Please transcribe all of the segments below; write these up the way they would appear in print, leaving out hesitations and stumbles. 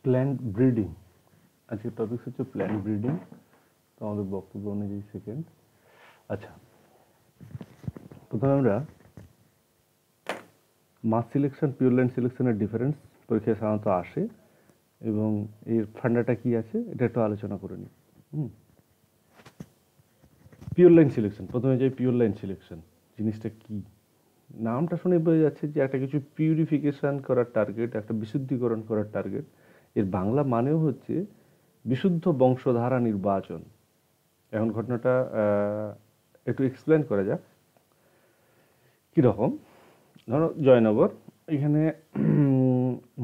Plant breeding. আজকের topic হচ্ছে plant breeding. তো আমাদের বক্তব্য অনুযায়ী সেকেন্ড। আচ্ছা, প্রথমে আমরা মাস সিলেকশন পিওর লাইন সিলেকশনের ডিফারেন্স পরীক্ষায় সাধারণত আসে এবং এর ফান্ডাটা কি আছে এটা একটু আলোচনা করে নিই। পিওর লাইন সিলেকশন, প্রথমে যাই পিওর লাইন সিলেকশন জিনিসটা কি। নামটা শুনে বোঝা যাচ্ছে যে একটা কিছু পিউরিফিকেশান করার টার্গেট, একটা বিশুদ্ধিকরণ করার টার্গেট। এর বাংলা মানেও হচ্ছে বিশুদ্ধ বংশধারা নির্বাচন। এখন ঘটনাটা একটু এক্সপ্লেন করা যাক কীরকম। ধরো জয়নগর, এখানে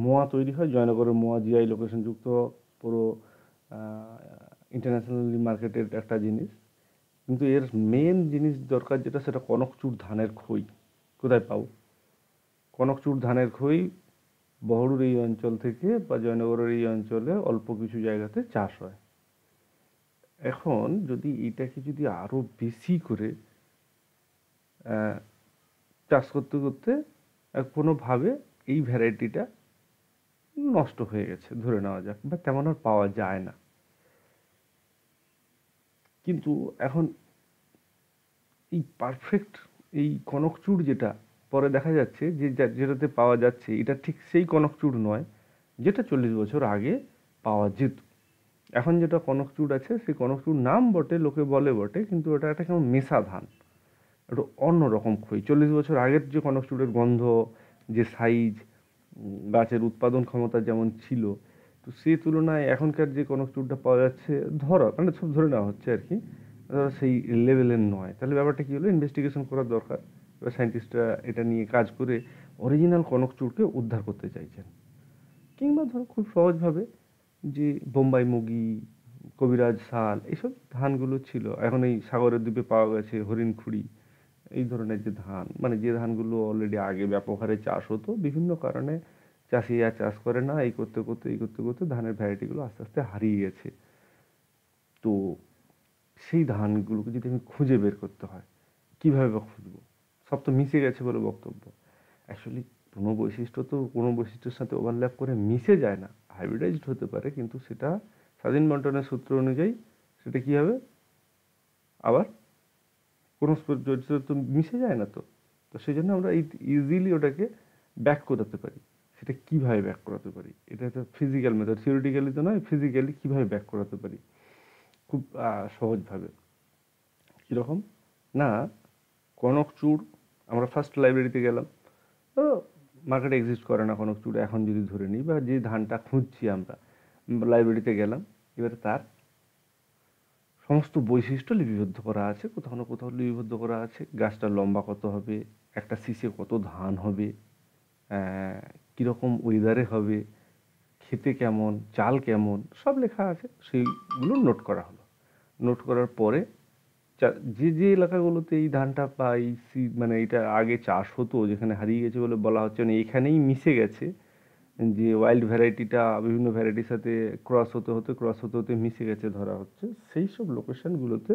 মোয়া তৈরি হয়। জয়নগরের মোয়া জিআই লোকেশনযুক্ত পুরো ইন্টারন্যাশনালি মার্কেটের একটা জিনিস। কিন্তু এর মেন জিনিস দরকার যেটা, সেটা কনকচুর ধানের খই। কোথায় পাবো? কনকচুর ধানের খই বহরুর এই অঞ্চল থেকে বা জয়নগরের এই অঞ্চলে অল্প কিছু জায়গাতে চাষ হয়। এখন যদি এটাকে যদি আরও বেশি করে চাষ করতে করতে কোনোভাবে এই ভ্যারাইটিটা নষ্ট হয়ে গেছে ধরে নেওয়া যাক, বা তেমন আর পাওয়া যায় না। কিন্তু এখন এই পারফেক্ট এই কনকচুর যেটা পরে দেখা যাচ্ছে যে যেটাতে পাওয়া যাচ্ছে, এটা ঠিক সেই কনকচুর নয় যেটা 40 বছর আগে পাওয়া যেত। এখন যেটা কনকচুর আছে, সেই কনকচুর নাম বটে, লোকে বলে বটে, কিন্তু ওটা একটা কেমন মেশা ধান, একটু অন্যরকম খই। 40 বছর আগের যে কনকচুরের গন্ধ, যে সাইজ, গাছের উৎপাদন ক্ষমতা যেমন ছিল, তো সেই তুলনায় এখনকার যে কনকচুরটা পাওয়া যাচ্ছে, মানে সব ধরে নেওয়া হচ্ছে আর কি, সেই লেভেলের নয়। তাহলে ব্যাপারটা কী হলো? ইনভেস্টিগেশন করার দরকার। এবার সায়েন্টিস্টরা এটা নিয়ে কাজ করে অরিজিনাল কনকচুরকে উদ্ধার করতে চাইছেন। কিংবা ধরো খুব সহজভাবে যে বোম্বাই মুগি, কবিরাজ শাল, এইসব ধানগুলো ছিল, এখন এই সাগরের দ্বীপে পাওয়া গেছে হরিণখুড়ি, এই ধরনের যে ধান, মানে যে ধানগুলো অলরেডি আগে ব্যাপক হারে চাষ হতো, বিভিন্ন কারণে চাষি আর চাষ করে না, এই করতে করতে ধানের ভ্যারাইটিগুলো আস্তে আস্তে হারিয়ে গেছে। তো সেই ধানগুলোকে যদি আমি খুঁজে বের করতে হয়, কীভাবে বা খুঁজবো? সব তো মিশে গেছে বলে বক্তব্য। অ্যাকচুয়ালি কোনো বৈশিষ্ট্য তো কোনো বৈশিষ্ট্যের সাথে ওভারল্যাপ করে মিশে যায় না। হাইব্রিডাইজড হতে পারে, কিন্তু সেটা স্বাধীন বণ্টনের সূত্র অনুযায়ী সেটা কী হবে, আবার কোনো তো মিশে যায় না। তো সেই জন্য আমরা ইজিলি ওটাকে ব্যাক করাতে পারি। সেটা কীভাবে ব্যাক করাতে পারি? এটা একটা ফিজিক্যাল মেথড, থিওরিটিক্যালি তো নয়, ফিজিক্যালি কীভাবে ব্যাক করাতে পারি খুব সহজভাবে। কীরকম না, কনকচুর আমরা ফার্স্ট লাইব্রেরিতে গেলাম, তো মার্কেটে এক্সিস্ট করে না কনকচুর এখন যদি ধরে নিই, বা যে ধানটা খুঁজছি আমরা, লাইব্রেরিতে গেলাম, এবারে তার সমস্ত বৈশিষ্ট্য লিপিবদ্ধ করা আছে, কোথাও না কোথাও লিপিবদ্ধ করা আছে। গাছটা লম্বা কত হবে, একটা শীষে কত ধান হবে, কীরকম ওয়েদারে হবে, খেতে কেমন, চাল কেমন, সব লেখা আছে। সেইগুলো নোট করা হলো। নোট করার পরে যে যে এলাকাগুলোতে এই ধানটা বা এই মানে এটা আগে চাষ হতো, যেখানে হারিয়ে গেছে বলে বলা হচ্ছে, মানে এখানেই মিশে গেছে, যে ওয়াইল্ড ভ্যারাইটিটা বিভিন্ন ভ্যারাইটির সাথে ক্রস হতে মিশে গেছে ধরা হচ্ছে, সেই সব লোকেশানগুলোতে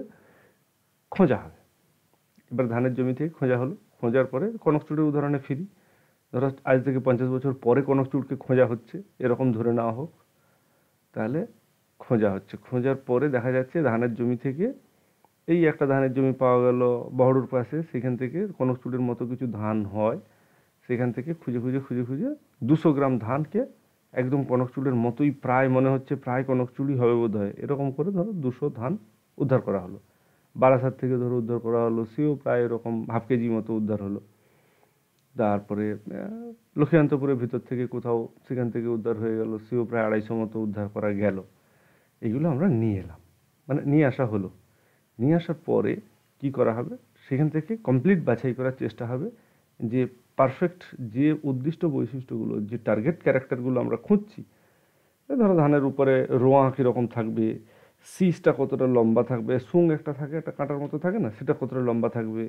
খোঁজা হবে। এবার ধানের জমি থেকে খোঁজা হলো। খোঁজার পরে কনকচুরের উদাহরণে ফিরি। ধরো আজ থেকে 50 বছর পরে কনকচুরকে খোঁজা হচ্ছে, এরকম ধরে নেওয়া হোক। তাহলে খোঁজা হচ্ছে, খোঁজার পরে দেখা যাচ্ছে ধানের জমি থেকে এই একটা ধানের জমি পাওয়া গেল বহরুর পাশে, সেখান থেকে কনকচুরের মতো কিছু ধান হয়। সেখান থেকে খুঁজে 200 গ্রাম ধানকে একদম কনকচুরের মতোই, প্রায় মনে হচ্ছে প্রায় কনকচুরই হবে বোধ হয়, এরকম করে ধরো 200 ধান উদ্ধার করা হলো। বারাসাত থেকে ধরো উদ্ধার করা হলো, সেও প্রায় এরকম হাফ কেজি মতো উদ্ধার হলো। তারপরে লক্ষ্মীকান্তপুরের ভিতর থেকে কোথাও সেখান থেকে উদ্ধার হয়ে গেল, সেও প্রায় 250 মতো উদ্ধার করা গেল। এগুলো আমরা নিয়ে এলাম, মানে নিয়ে আসা হলো। নিয়ে আসার পরে কি করা হবে, সেখান থেকে কমপ্লিট বাছাই করার চেষ্টা হবে যে পারফেক্ট যে উদ্দিষ্ট বৈশিষ্ট্যগুলো, যে টার্গেট ক্যারেক্টারগুলো আমরা খুঁজছি। ধরো ধানের উপরে রোঁয়া কীরকম থাকবে, শীষটা কতটা লম্বা থাকবে, সুং একটা থাকে, একটা কাঁটার মতো থাকে না, সেটা কতটা লম্বা থাকবে,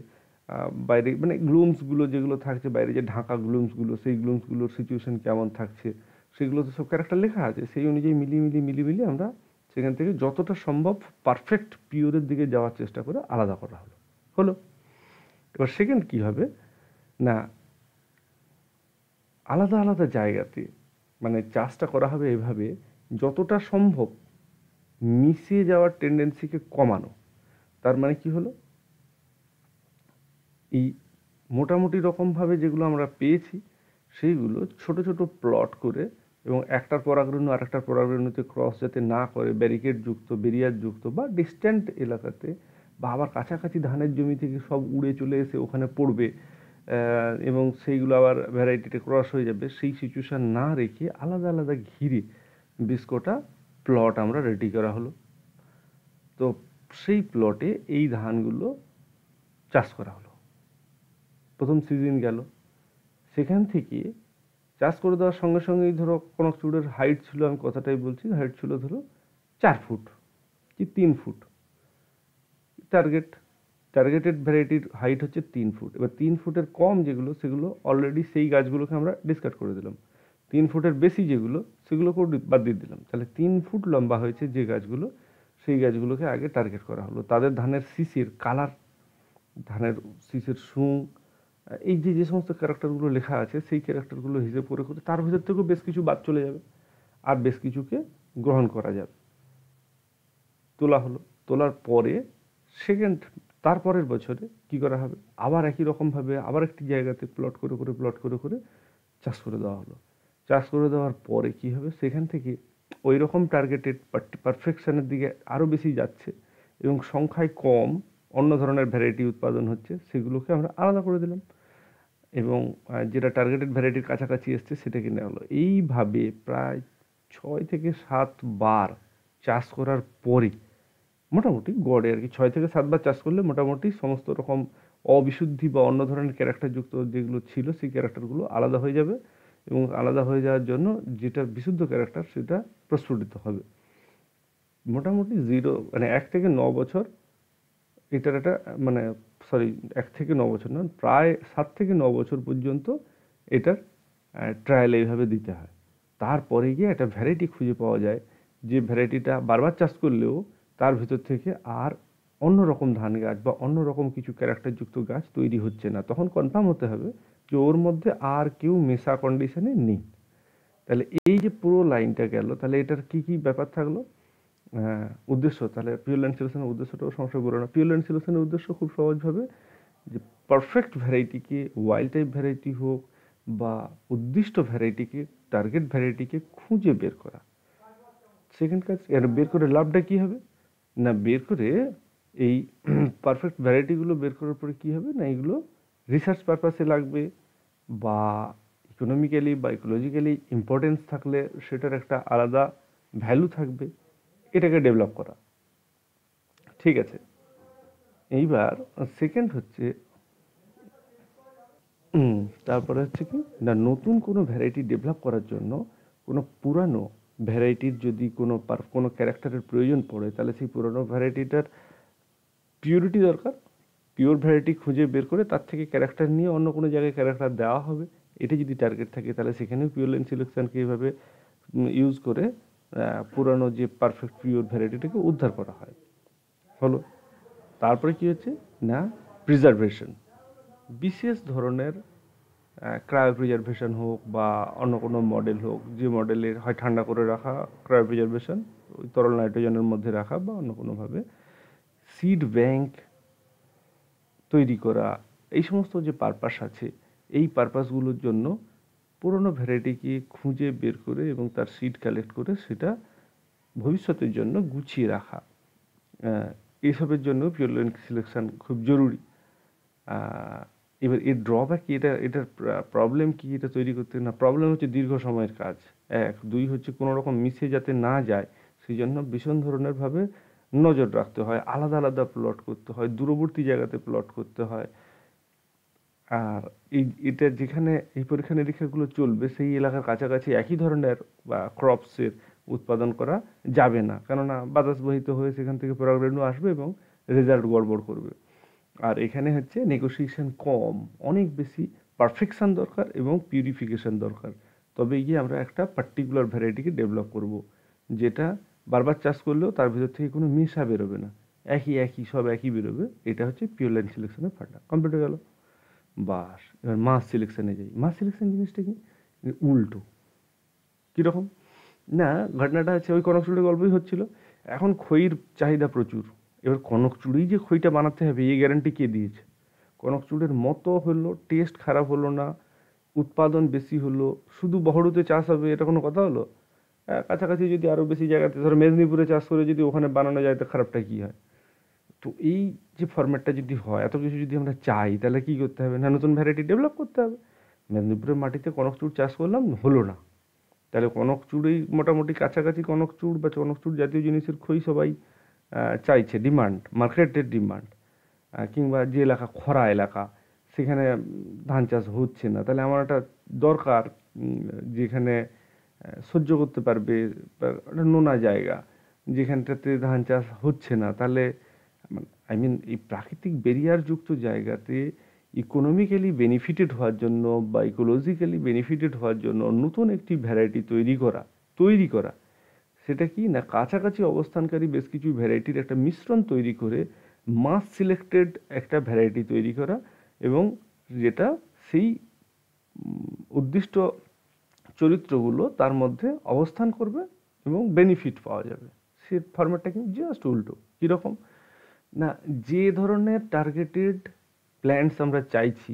বাইরে মানে গ্লুমসগুলো যেগুলো থাকছে, বাইরে যে ঢাকা গ্লুমসগুলো, সেই গ্লুমসগুলোর সিচুয়েশন কেমন থাকছে, সেগুলো তো সব ক্যারেক্টার লেখা আছে। সেই অনুযায়ী মিলিয়ে আমরা সেখান থেকে যতটা সম্ভব পারফেক্ট পিওরের দিকে যাওয়ার চেষ্টা করে আলাদা করা হলো। এবার সেকেন্ড কী হবে না, আলাদা আলাদা জায়গাতে মানে চাষটা করা হবে এভাবে যতটা সম্ভব মিশে যাওয়ার টেন্ডেন্সিকে কমানো। তার মানে কি হলো, এই মোটামুটি রকমভাবে যেগুলো আমরা পেয়েছি সেইগুলো ছোট ছোট প্লট করে এবং একটার পরাগরেণু আরেকটার পরাগরেণুতে ক্রস যাতে না করে ব্যারিকেড যুক্ত, বেরিয়ার যুক্ত বা ডিস্ট্যান্ট এলাকাতে, বা আবার কাছাকাছি ধানের জমি থেকে সব উড়ে চলে এসে ওখানে পড়বে এবং সেইগুলো আবার ভ্যারাইটিতে ক্রস হয়ে যাবে, সেই সিচুয়েশান না রেখে আলাদা আলাদা ঘিরে বেশ কটা প্লট আমরা রেডি করা হলো। তো সেই প্লটে এই ধানগুলো চাষ করা হলো। প্রথম সিজন গেল, সেখান থেকে চাষ করে দেওয়ার সঙ্গে সঙ্গেই ধরো কনকচুড়ের হাইট ছিল, আমি কথাটাই বলছি, হাইট ছিল ধরো 4 ফুট কি 3 ফুট। টার্গেটেড ভ্যারাইটির হাইট হচ্ছে 3 ফুট। এবার 3 ফুটের কম যেগুলো সেগুলো অলরেডি সেই গাছগুলোকে আমরা ডিসকার্ড করে দিলাম। 3 ফুটের বেশি যেগুলো সেগুলোকেও বাদ দিয়ে দিলাম। তাহলে 3 ফুট লম্বা হয়েছে যে গাছগুলো, সেই গাছগুলোকে আগে টার্গেট করা হলো। তাদের ধানের শীষের কালার, ধানের শীষের শুং, এই যে যে সমস্ত ক্যারেক্টারগুলো লেখা আছে সেই ক্যারেক্টারগুলো হিসেব করে করে তার ভিতর থেকেও বেশ কিছু বাদ চলে যাবে আর বেশ কিছুকে গ্রহণ করা যাবে। তোলা হলো, তোলার পরে তারপরের বছরে কি করা হবে, আবার একই রকমভাবে আবার একটি জায়গাতে প্লট করে করে চাষ করে দেওয়া হলো। চাষ করে দেওয়ার পরে কি হবে, সেখান থেকে ওই রকম টার্গেটেড পারফেকশনের দিকে আরও বেশি যাচ্ছে এবং সংখ্যায় কম অন্য ধরনের ভ্যারাইটি উৎপাদন হচ্ছে, সেগুলোকে আমরা আলাদা করে দিলাম এবং যেটা টার্গেটেড ভ্যারাইটির কাছাকাছি এসছে সেটাকে নেওয়া হলো। এইভাবে প্রায় 6 থেকে 7 বার চাষ করার পরে মোটামুটি গড়ে আর কি 6 থেকে 7 বার চাষ করলে মোটামুটি সমস্ত রকম অবিশুদ্ধি বা অন্য ধরনের ক্যারেক্টারযুক্ত যেগুলো ছিল সেই ক্যারেক্টারগুলো আলাদা হয়ে যাবে এবং আলাদা হয়ে যাওয়ার জন্য যেটা বিশুদ্ধ ক্যারেক্টার সেটা প্রস্ফুটিত হবে। মোটামুটি 1 থেকে 9 বছর এটার একটা মানে 1 থেকে 9 বছর না, প্রায় 7 থেকে 9 বছর পর্যন্ত এটার ট্রায়াল এইভাবে দিতে হয়। তারপরে গিয়ে একটা ভ্যারাইটি খুঁজে পাওয়া যায় যে ভ্যারাইটিটা বারবার চাষ করলেও তার ভিতর থেকে আর অন্য রকম ধান গাছ বা অন্য রকম কিছু ক্যারেক্টারযুক্ত গাছ তৈরি হচ্ছে না। তখন কনফার্ম হতে হবে যে ওর মধ্যে আর কেউ মেশা কন্ডিশনে নেই। তাহলে এই যে পুরো লাইনটা গেল, তাহলে এটার কি কি ব্যাপার থাকলো, উদ্দেশ্য। তাহলে পিওর লাইন সিলেকশনের উদ্দেশ্যটাও সমস্যা বলো না। পিওর লাইন সিলেকশনের উদ্দেশ্য খুব সহজভাবে যে পারফেক্ট ভ্যারাইটিকে, ওয়াইল্ড টাইপ ভ্যারাইটি হোক বা উদ্দিষ্ট ভ্যারাইটিকে, টার্গেট ভ্যারাইটিকে খুঁজে বের করা। সেকেন্ড কাজ, এর বের করে লাভটা কী হবে না, বের করে এই পারফেক্ট ভ্যারাইটিগুলো বের করার পরে কী হবে না, এগুলো রিসার্চ পারপাসে লাগবে বা ইকোনমিক্যালি বা ইকোলজিক্যালি ইম্পর্টেন্স থাকলে সেটার একটা আলাদা ভ্যালু থাকবে, এটাকে ডেভেলপ করা। ঠিক আছে, এইবার সেকেন্ড হচ্ছে তারপরে হচ্ছে কি না, নতুন কোনো ভ্যারাইটি ডেভেলপ করার জন্য কোনো পুরানো ভ্যারাইটির যদি কোনো ক্যারেক্টারের প্রয়োজন পড়ে, তাহলে সেই পুরানো ভ্যারাইটিটার পিওরিটি দরকার। পিওর ভ্যারাইটি খুঁজে বের করে তার থেকে ক্যারেক্টার নিয়ে অন্য কোনো জায়গায় ক্যারেক্টার দেওয়া হবে, এটা যদি টার্গেট থাকে তাহলে সেখানেও পিওর লাইন সিলেকশনকে এইভাবে ইউজ করে পুরানো যে পারফেক্ট পিওর ভ্যারাইটিটাকে উদ্ধার করা হয়। হলো, তারপরে কি হচ্ছে না, প্রিজার্ভেশন। বিশেষ ধরনের ক্রায়ো প্রিজার্ভেশন হোক বা অন্য কোনো মডেল হোক, যে মডেলের হয় ঠান্ডা করে রাখা ক্রায়ো প্রিজার্ভেশন, ওই তরল নাইট্রোজেনের মধ্যে রাখা বা অন্য কোনোভাবে সিড ব্যাংক তৈরি করা, এই সমস্ত যে পারপাস আছে, এই পারপাসগুলোর জন্য পুরনো ভ্যারাইটিকে খুঁজে বের করে এবং তার সিড কালেক্ট করে সেটা ভবিষ্যতের জন্য গুছিয়ে রাখা, এইসবের জন্য পিওর লাইন সিলেকশন খুব জরুরি। এবার এর ড্রব্যাক কি, এটার প্রবলেম কি এটা তৈরি করতে, না প্রবলেম হচ্ছে দীর্ঘ সময়ের কাজ, 1, 2 হচ্ছে কোনো রকম মিশে যাতে না যায় সেই জন্য ভীষণ ধরনেরভাবে নজর রাখতে হয়, আলাদা আলাদা প্লট করতে হয়, দূরবর্তী জায়গাতে প্লট করতে হয়। আর এটা যেখানে এই পরীক্ষা নিরীক্ষাগুলো চলবে সেই এলাকার কাছাকাছি একই ধরনের বা ক্রপসের উৎপাদন করা যাবে না, কেননা বাতাস বহিত হয়ে সেখান থেকে পরাগরেণু আসবে এবং রেজাল্ট গড়বড় করবে। আর এখানে হচ্ছে নেগোসিয়েশন কম, অনেক বেশি পারফেকশন দরকার এবং পিউরিফিকেশন দরকার, তবে গিয়ে আমরা একটা পার্টিকুলার ভ্যারাইটিকে ডেভেলপ করব যেটা বারবার চাষ করলেও তার ভিতর থেকে কোনো মিশা বেরোবে না, সব একই বেরোবে। এটা হচ্ছে পিওর লাইন সিলেকশনের ফান্ডা। কমপ্লিট হয়ে গেল। বাস, এবার মাস সিলেকশনে যাই। মাস সিলেকশন জিনিসটা কি, উল্টো। কীরকম? না, ঘটনাটা হচ্ছে ওই কনকচুরের গল্পই হচ্ছিল। এখন খইয়ের চাহিদা প্রচুর, এবার কনকচুরেই যে খইটা বানাতে হবে এই গ্যারান্টি কে দিয়েছে? কনকচুরের মতো হলো, টেস্ট খারাপ হলো না, উৎপাদন বেশি হলো, শুধু বহড়ুতে চাষ হবে এটা কোনো কথা হলো? কাছাকাছি যদি আরও বেশি জায়গাতে, ধরো মেদিনীপুরে চাষ করে যদি ওখানে বানানো যায় তো খারাপটা কী হয়? তো এই যে ফরম্যাটটা যদি হয়, এত কিছু যদি আমরা চাই, তাহলে কী করতে হবে? না, নতুন ভ্যারাইটি ডেভেলপ করতে হবে। মেদিনীপুরের মাটিতে কনকচুর চাষ করলাম, হলো না, তাহলে কনকচুরেই মোটামুটি কাছাকাছি কনকচুর বা কনকচুর জাতীয় জিনিসের খই সবাই চাইছে, ডিমান্ড, মার্কেটের ডিমান্ড। কিংবা যে এলাকা খরা এলাকা, সেখানে ধান চাষ হচ্ছে না, তাহলে আমার একটা দরকার যেখানে সহ্য করতে পারবে, একটা নোনা জায়গা যেখানটাতে ধান চাষ হচ্ছে না, তাহলে আই মিন এই প্রাকৃতিক ব্যারিয়ারযুক্ত জায়গাতে ইকোনমিক্যালি বেনিফিটেড হওয়ার জন্য বা ইকোলজিক্যালি বেনিফিটেড হওয়ার জন্য নতুন একটি ভ্যারাইটি তৈরি করা সেটা কি না, কাছাকাছি অবস্থানকারী বেশ কিছু ভ্যারাইটির একটা মিশ্রণ তৈরি করে মাস সিলেক্টেড একটা ভ্যারাইটি তৈরি করা, এবং যেটা সেই উদ্দিষ্ট চরিত্রগুলো তার মধ্যে অবস্থান করবে এবং বেনিফিট পাওয়া যাবে। সে ফরম্যাটটা কিন্তু জাস্ট উল্টো। কীরকম? না, যে ধরনের টার্গেটেড প্ল্যান্টস আমরা চাইছি,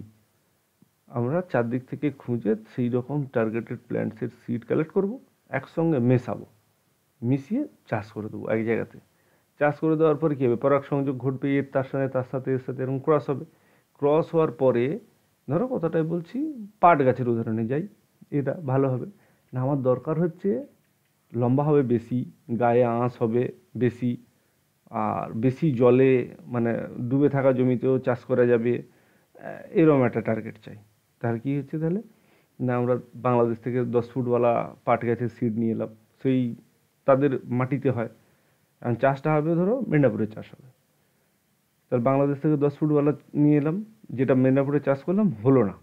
আমরা চারদিক থেকে খুঁজে সেই রকম টার্গেটেড প্ল্যান্টসের সিড কালেক্ট করব, একসঙ্গে মেশাবো, মিশিয়ে চাষ করে দেবো এক জায়গাতে। চাষ করে দেওয়ার পরে কী হবে? পরাগ সংযোগ ঘটবে, এর তার সাথে এরকম ক্রস হবে। ক্রস হওয়ার পরে ধরো কথাটাই বলছি, পাট গাছের উদাহরণে যাই, এটা ভালো হবে না, আমার দরকার হচ্ছে লম্বা হবে বেশি, গায়ে আঁশ হবে বেশি, আর বেশি জলে মানে ডুবে থাকা জমিতেও চাষ করা যাবে, এরকম একটা টার্গেট চাই। তার কি হচ্ছে তাহলে? না, আমরা বাংলাদেশ থেকে 10 ফুটওয়ালা পাট গাছের সিড নিয়ে এলাম, সেই তাদের মাটিতে হয়, কারণ চাষটা হবে ধরো মেদিনীপুরে চাষ হবে, তাহলে বাংলাদেশ থেকে 10 ফুটওয়ালা নিয়ে এলাম, যেটা মেদিনীপুরে চাষ করলাম, হলো না,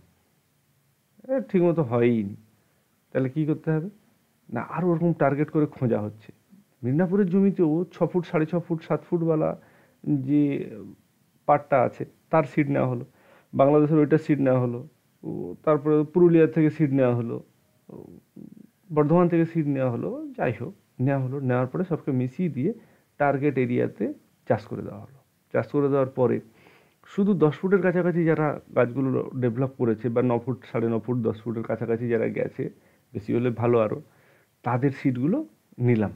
ঠিকমতো হয়ই নি, তাহলে কী করতে হবে? না, আরও ওরকম টার্গেট করে খোঁজা হচ্ছে। মিদনাপুরের জমিতেও 6 ফুট, 6.5 ফুট, 7 ফুটওয়ালা যে পাটটা আছে তার সিড নেওয়া হলো, বাংলাদেশের ওইটা সিড নেওয়া হলো, তারপরে পুরুলিয়া থেকে সিড নেওয়া হলো, বর্ধমান থেকে সিড নেওয়া হলো, যাই হোক নেওয়া হলো, নেওয়ার পরে সবকে মিশিয়ে দিয়ে টার্গেট এরিয়াতে চাষ করে দেওয়া হলো। চাষ করে দেওয়ার পরে শুধু 10 ফুটের কাছাকাছি যারা গাছগুলো ডেভেলপ করেছে, বা 9 ফুট, 9.5 ফুট, 10 ফুটের কাছাকাছি যারা গেছে, বেশি হলে ভালো আরও, তাদের সিটগুলো নিলাম,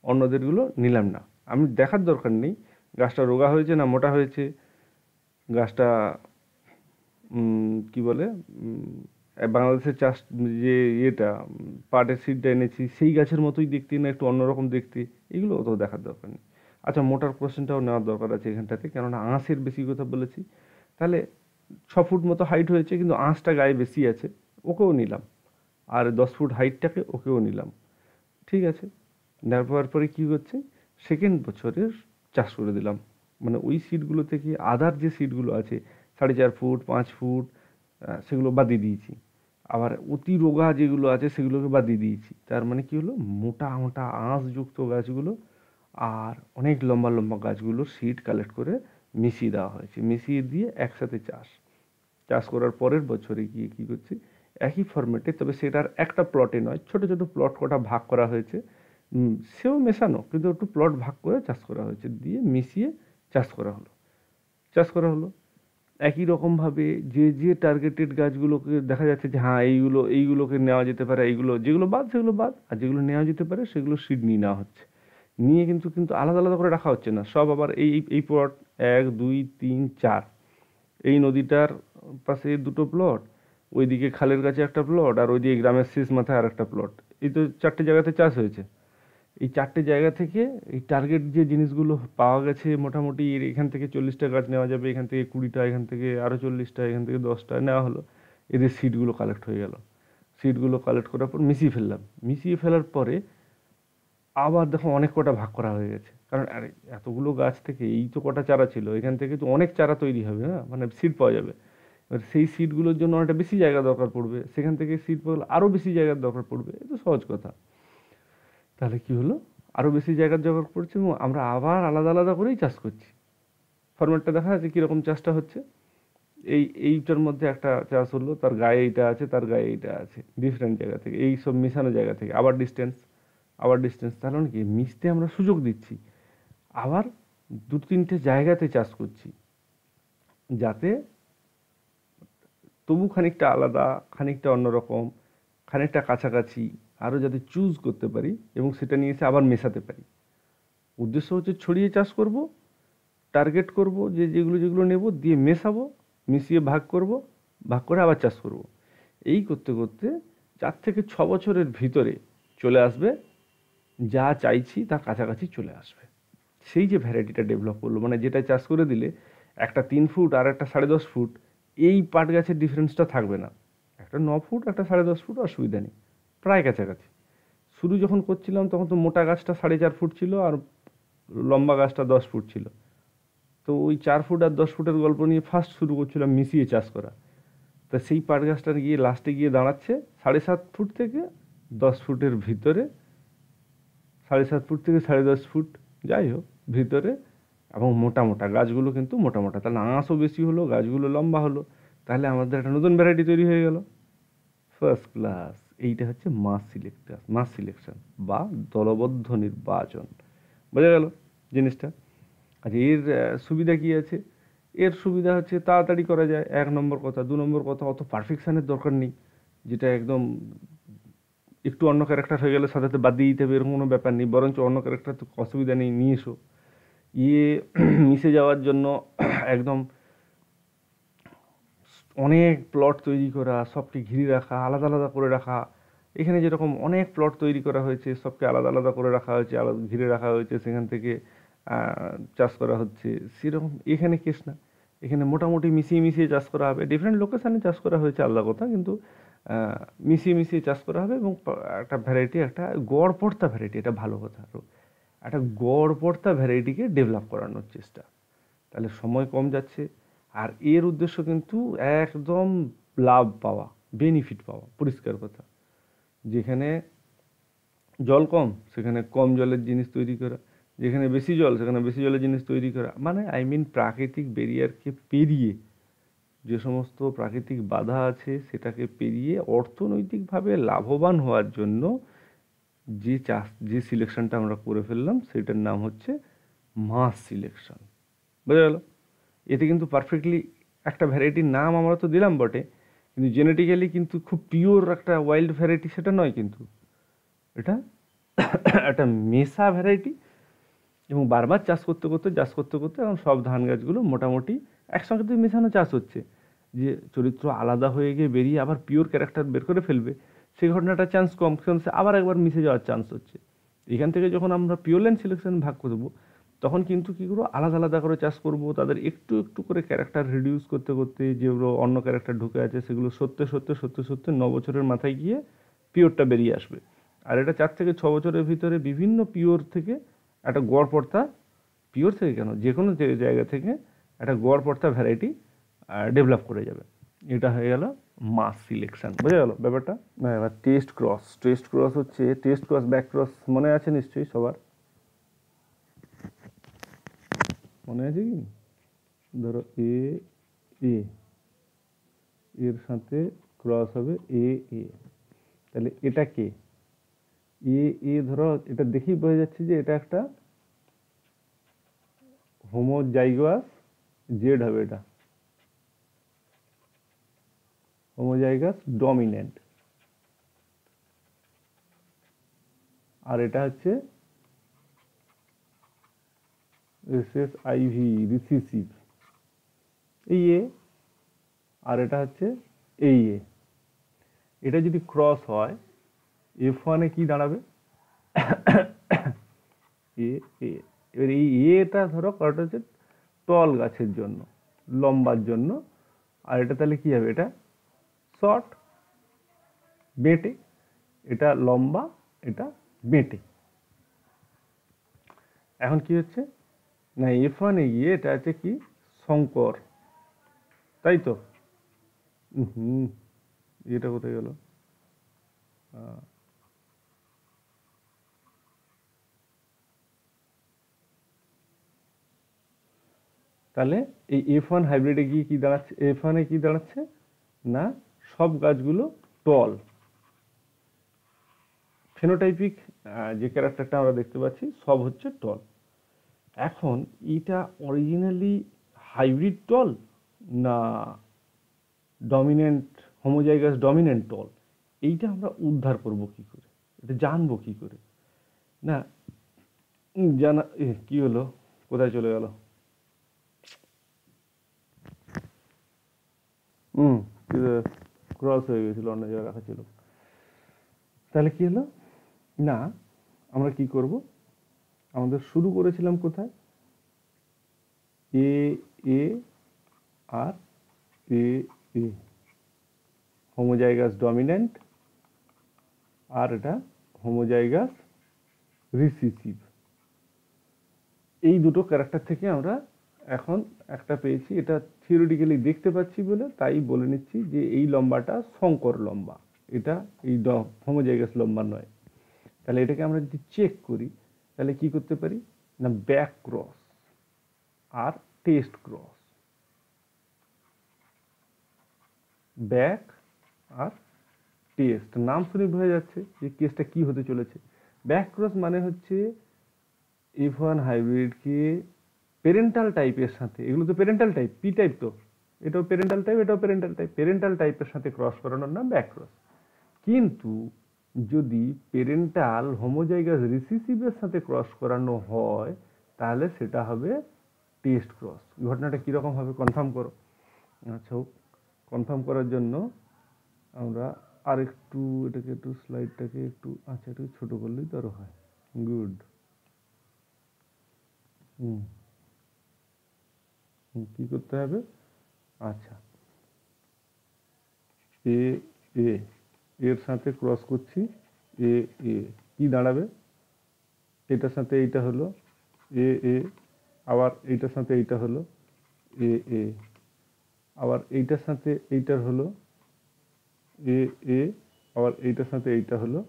অন্যদেরগুলো নিলাম না। আমি দেখার দরকার নেই গাছটা রোগা হয়েছে না মোটা হয়েছে, গাছটা কি বলে, বাংলাদেশের চাষ যে ইয়েটা পাটের সিডটা এনেছি সেই গাছের মতোই দেখতে না একটু অন্যরকম দেখতে, এগুলো অত দেখার দরকার নেই। আচ্ছা, মোটার কোশ্চেনটাও নেওয়ার দরকার আছে এখানটাতে, কেননা আঁশের বেশি কথা বলেছি, তাহলে 6 ফুট মতো হাইট হয়েছে কিন্তু আঁশটা গায়ে বেশি আছে, ওকেও নিলাম, আর 10 ফুট হাইটটাকে ওকেও নিলাম, ঠিক আছে। নেওয়ার পরে কী হচ্ছে, সেকেন্ড বছরের চাষ করে দিলাম, মানে ওই সিটগুলো থেকে আদার যে সিটগুলো আছে 4.5 ফুট, 5 ফুট, সেগুলো বাদ দিয়েছি, আবার অতি রোগা যেগুলো আছে সেগুলোকে বাদ দিয়েছি। তার মানে কি হলো, মোটা মোটা আঁশযুক্ত গাছগুলো আর অনেক লম্বা লম্বা গাছগুলোর সিড কালেক্ট করে মিশিয়ে দেওয়া হয়েছে, মিশিয়ে দিয়ে একসাথে চাষ করার পরের বছরে গিয়ে কী করছি, একই ফরম্যাটে, তবে সেটার একটা প্লটে নয়, ছোট ছোট প্লট কটা ভাগ করা হয়েছে, সেও মেশানো, কিন্তু একটু প্লট ভাগ করে চাষ করা হয়েছে, দিয়ে মিশিয়ে চাষ করা হলো। একই রকমভাবে যে টার্গেটেড গাছগুলোকে দেখা যাচ্ছে যে হ্যাঁ এইগুলোকে নেওয়া যেতে পারে, যেগুলো বাদ সেগুলো বাদ, আর যেগুলো নেওয়া যেতে পারে সেগুলো সিড নিয়ে নেওয়া হচ্ছে, নিয়ে কিন্তু আলাদা আলাদা করে রাখা হচ্ছে না, সব আবার এই প্লট 1, 2, 3, 4, এই নদীটার পাশে 2টো প্লট, ওইদিকে খালের কাছে একটা প্লট, আর ওইদিকে গ্রামের শেষ মাথায় আর একটা প্লট, এই তো 4টে জায়গাতে চাষ হয়েছে। এই 4টে জায়গা থেকে এই টার্গেট যে জিনিসগুলো পাওয়া গেছে, মোটামুটি এখান থেকে 40টা গাছ নেওয়া যাবে, এখান থেকে 20টা, এখান থেকে আরও 40টা, এখান থেকে 10টা নেওয়া হলো, এদের সিডগুলো কালেক্ট হয়ে গেল। সিডগুলো কালেক্ট করার পর মিশিয়ে ফেলার পরে আবার দেখো অনেক কটা ভাগ করা হয়ে গেছে, কারণ আরে এতগুলো গাছ থেকে এই তো কটা চারা ছিল, এখান থেকে তো অনেক চারা তৈরি হবে, না মানে সিড পাওয়া যাবে, এবার সেই সিডগুলোর জন্য অনেকটা বেশি জায়গা দরকার পড়বে, সেখান থেকে সিড পাওয়া আরও বেশি জায়গার দরকার পড়বে, এ তো সহজ কথা। তাহলে কি হলো, আরও বেশি জায়গার দরকার পড়ছে এবং আমরা আবার আলাদা আলাদা করেই চাষ করছি। ফরম্যাটটা দেখা যাচ্ছে কীরকম চাষটা হচ্ছে, এইটার মধ্যে একটা চাষ হলো, তার গায়ে এইটা আছে, তার গায়ে এইটা আছে, ডিফারেন্ট জায়গা থেকে, এই সব মেশানো জায়গা থেকে, আবার ডিস্টেন্স, তাহলে কি মিশতে আমরা সুযোগ দিচ্ছি। আবার দু তিনটে জায়গাতে চাষ করছি, যাতে তবু খানিকটা আলাদা, খানিকটা অন্যরকম, খানিকটা কাছাকাছি আরও যাতে চুজ করতে পারি এবং সেটা নিয়ে এসে আবার মেশাতে পারি। উদ্দেশ্য হচ্ছে ছড়িয়ে চাষ করব, টার্গেট করব যে যেগুলো যেগুলো নেব, দিয়ে মেশাবো, মিশিয়ে ভাগ করব, ভাগ করে আবার চাষ করব। এই করতে করতে 4 থেকে 6 বছরের ভিতরে চলে আসবে, যা চাইছি তার কাছাকাছি চলে আসবে। সেই যে ভ্যারাইটিটা ডেভেলপ করলো, মানে যেটা চাষ করে দিলে একটা 3 ফুট আর একটা 10.5 ফুট, এই পাট গাছের ডিফারেন্সটা থাকবে না। একটা 9 ফুট, একটা 10.5 ফুট, অসুবিধা নেই, প্রায় কাছাকাছি। শুরু যখন করছিলাম তখন তো মোটা গাছটা 4.5 ফুট ছিল আর লম্বা গাছটা 10 ফুট ছিল। তো ওই 4 ফুট আর 10 ফুটের গল্প নিয়ে ফার্স্ট শুরু করছিলাম মিশিয়ে চাষ করা। তা সেই পাট গাছটা গিয়ে লাস্টে গিয়ে দাঁড়াচ্ছে 7.5 ফুট থেকে 10 ফুটের ভিতরে, 7.5 ফুট থেকে 10.5 ফুট, যাই হোক ভিতরে, এবং মোটা মোটা গাছগুলো কিন্তু মোটা মোটা, তাহলে আঁশও বেশি হলো, গাছগুলো লম্বা হলো, তাহলে আমাদের একটা নতুন ভ্যারাইটি তৈরি হয়ে গেল, ফার্স্ট ক্লাস। এইটা হচ্ছে মাস সিলেকশন বা দলবদ্ধ নির্বাচন। বোঝা গেল জিনিসটা? আচ্ছা, এর সুবিধা কি আছে? এর সুবিধা হচ্ছে তাড়াতাড়ি করা যায়, 1 নম্বর কথা। 2 নম্বর কথা, অত পারফেকশানের দরকার নেই, যেটা একদম একটু অন্য ক্যারেক্টার হয়ে গেলে সাথে সাথে বাদ দিয়ে দিতে হবে এরকম কোনো ব্যাপার নেই, বরঞ্চ অন্য ক্যারেক্টার তো অসুবিধা নেই, নিয়ে এসো। মিশে যাওয়ার জন্য একদম অনেক প্লট তৈরি করা, সবকে ঘিরে রাখা, আলাদা আলাদা করে রাখা। এখানে যেরকম অনেক প্লট তৈরি করা হয়েছে, সবকে আলাদা আলাদা করে রাখা হয়েছে, আলাদা ঘিরে রাখা হয়েছে, সেখান থেকে চাষ করা হচ্ছে, সেরকম এখানে কেস না। এখানে মোটামুটি মিশিয়ে মিশিয়ে চাষ করা হবে, ডিফারেন্ট লোকেশানে চাষ করা হয়েছে আলাদা কথা, কিন্তু মিশিয়ে মিশিয়ে চাষ করা হবে এবং একটা ভ্যারাইটি, একটা গড়পড়তা ভ্যারাইটি, এটা ভালো কথা, আরও একটা গড়পড়তা ভ্যারাইটিকে ডেভেলপ করানোর চেষ্টা। তাহলে সময় কম যাচ্ছে, আর এর উদ্দেশ্য কিন্তু একদম লাভ পাওয়া, বেনিফিট পাওয়া, পরিষ্কার কথা। যেখানে জল কম সেখানে কম জলের জিনিস তৈরি করা, যেখানে বেশি জল সেখানে বেশি জলের জিনিস তৈরি করা, মানে প্রাকৃতিক ব্যারিয়ারকে পেরিয়ে, যে সমস্ত প্রাকৃতিক বাধা আছে সেটাকে পেরিয়ে অর্থনৈতিকভাবে লাভবান হওয়ার জন্য যে সিলেকশনটা আমরা করে ফেললাম, সেটার নাম হচ্ছে মাস সিলেকশন। বোঝা গেল? এতে কিন্তু পারফেক্টলি একটা ভ্যারাইটির নাম আমরা তো দিলাম বটে, কিন্তু জেনেটিক্যালি কিন্তু খুব পিওর একটা ওয়াইল্ড ভ্যারাইটি সেটা নয়, কিন্তু এটা একটা মেশা ভ্যারাইটি। এবং বারবার চাষ করতে করতে এখন সব ধান গাছগুলো মোটামুটি একসঙ্গে তো মেশানো চাষ হচ্ছে, যে চরিত্র আলাদা হয়ে গিয়ে বেরিয়ে আবার পিওর ক্যারেক্টার বের করে ফেলবে, সেই ঘটনাটা চান্স কম, কারণ সে আবার একবার মিশে যাওয়ার চান্স হচ্ছে। এখান থেকে যখন আমরা পিওর লাইন সিলেকশন ভাগ করবো, তখন কিন্তু কী করবো, আলাদা আলাদা করে চাষ করব, তাদের একটু একটু করে ক্যারেক্টার রিডিউস করতে করতে, যেগুলো অন্য ক্যারেক্টার ঢুকে আছে সেগুলো সত্যি 9 বছরের মাথায় গিয়ে পিওরটা বেরিয়ে আসবে। আর এটা 4 থেকে 6 বছরের ভিতরে বিভিন্ন পিওর থেকে একটা গড়পড়তা, পিওর থেকে কেন, যে কোনো জায়গা থেকে একটা গড়পড়তা ভ্যারাইটি ডেভেলপ করে যাবে। এটা হয়ে গেল মাস সিলেকশন। বোঝা গেল ব্যাপারটা? না, এবার টেস্ট ক্রস হচ্ছে ব্যাক ক্রস, মনে আছে নিশ্চয়ই সবার? মনে আছে কি? ধরো এর সাথে ক্রস হবে এ, তাহলে এটা কে? ধরো এটা দেখেই বোঝা যাচ্ছে যে এটা একটা হোমোজাইগাস জেড হবে, এটা হোমোজাইগাস ডমিন্যান্ট, আর এটা হচ্ছে SSIV রিসিসিভ, এই আর এটা হচ্ছে এই এটা যদি ক্রস হয় F1 এ কি দাঁড়াবে? এবার এই এটা ধরো কটা হচ্ছে টল গাছের জন্য, লম্বার জন্য, আর এটা তাহলে কি হবে? এটা শর্ট বেঁটে, এটা লম্বা, এটা বেঁটে। এখন কি হচ্ছে না, F1 এ গিয়ে এটা আছে কি শঙ্কর, তাই তো? এটা কোথায় গেল? তাহলে এই F1 হাইব্রিডে গিয়ে কি দাঁড়াচ্ছে, F1 এ কি দাঁড়াচ্ছে না সব গাছগুলো টল। ফেনোটাইপিক যে ক্যারেক্টারটা আমরা দেখতে পাচ্ছি সব হচ্ছে টল। এখন এটা অরিজিনালি হাইব্রিড টল না ডমিনেন্ট হোমোজাইগাস ডমিনেন্ট টল, এইটা আমরা উদ্ধার করব কি করে, এটা জানবো কি করে না জানা। কি হলো, কোথায় চলে গেল? ক্রস হয়ে গেছিল, অন্য জায়গায় রাখা ছিল। তাহলে কি হলো না আমরা কি করব, আমাদের শুরু করেছিলাম কোথায়, এ এ আর এ এ হোমোজাইগাস ডমিনেন্ট আর এটা হোমোজাইগাস রিসিসিভ। এই দুটো ক্যারেক্টার থেকে আমরা এখন একটা পেয়েছি, এটা থিওরিটিক্যালি দেখতে পাচ্ছি বলে তাই বলে নিচ্ছি যে এই লম্বাটা শঙ্কর লম্বা, এটা এই হোমোজাইগাস লম্বা নয়। তাহলে এটাকে আমরা যদি চেক করি তাহলে কি করতে পারি না ব্যাক ক্রস আর টেস্ট ক্রস, ব্যাক আর টেস্ট, নাম শুনে বোঝা যাচ্ছে যে কেসটা কি হতে চলেছে। ব্যাক ক্রস মানে হচ্ছে F1 হাইব্রিডকে পেরেন্টাল টাইপের সাথে, এগুলো তো পেরেন্টাল টাইপ, পি টাইপ তো, এটাও পেরেন্টাল টাইপ এটাও পেরেন্টাল টাইপ, পেরেন্টাল টাইপের সাথে ক্রস করানোর নাম ব্যাক ক্রস। কিন্তু যদি পেরেন্টাল হোমোজাইগাস রিসিসিভের সাথে ক্রস করানো হয় তাহলে সেটা হবে টেস্ট ক্রস। ঘটনাটা কীরকম হবে কনফার্ম করো। আচ্ছা, কনফার্ম করার জন্য আমরা আর একটু এটাকে একটু স্লাইডটাকে একটু আচ্ছা একটু ছোটো করলেই তো আরও হয়। গুড। কি করতে হবে, আচ্ছা এ এ এর সাথে ক্রস করছি, এ এ কি দাঁড়াবে, এটার সাথে এইটা হলো এ এ, আবার এইটার সাথে এইটা হলো এ এ, আবার এইটার সাথে এইটার হলো এ এ, আবার এইটার সাথে এইটা হলো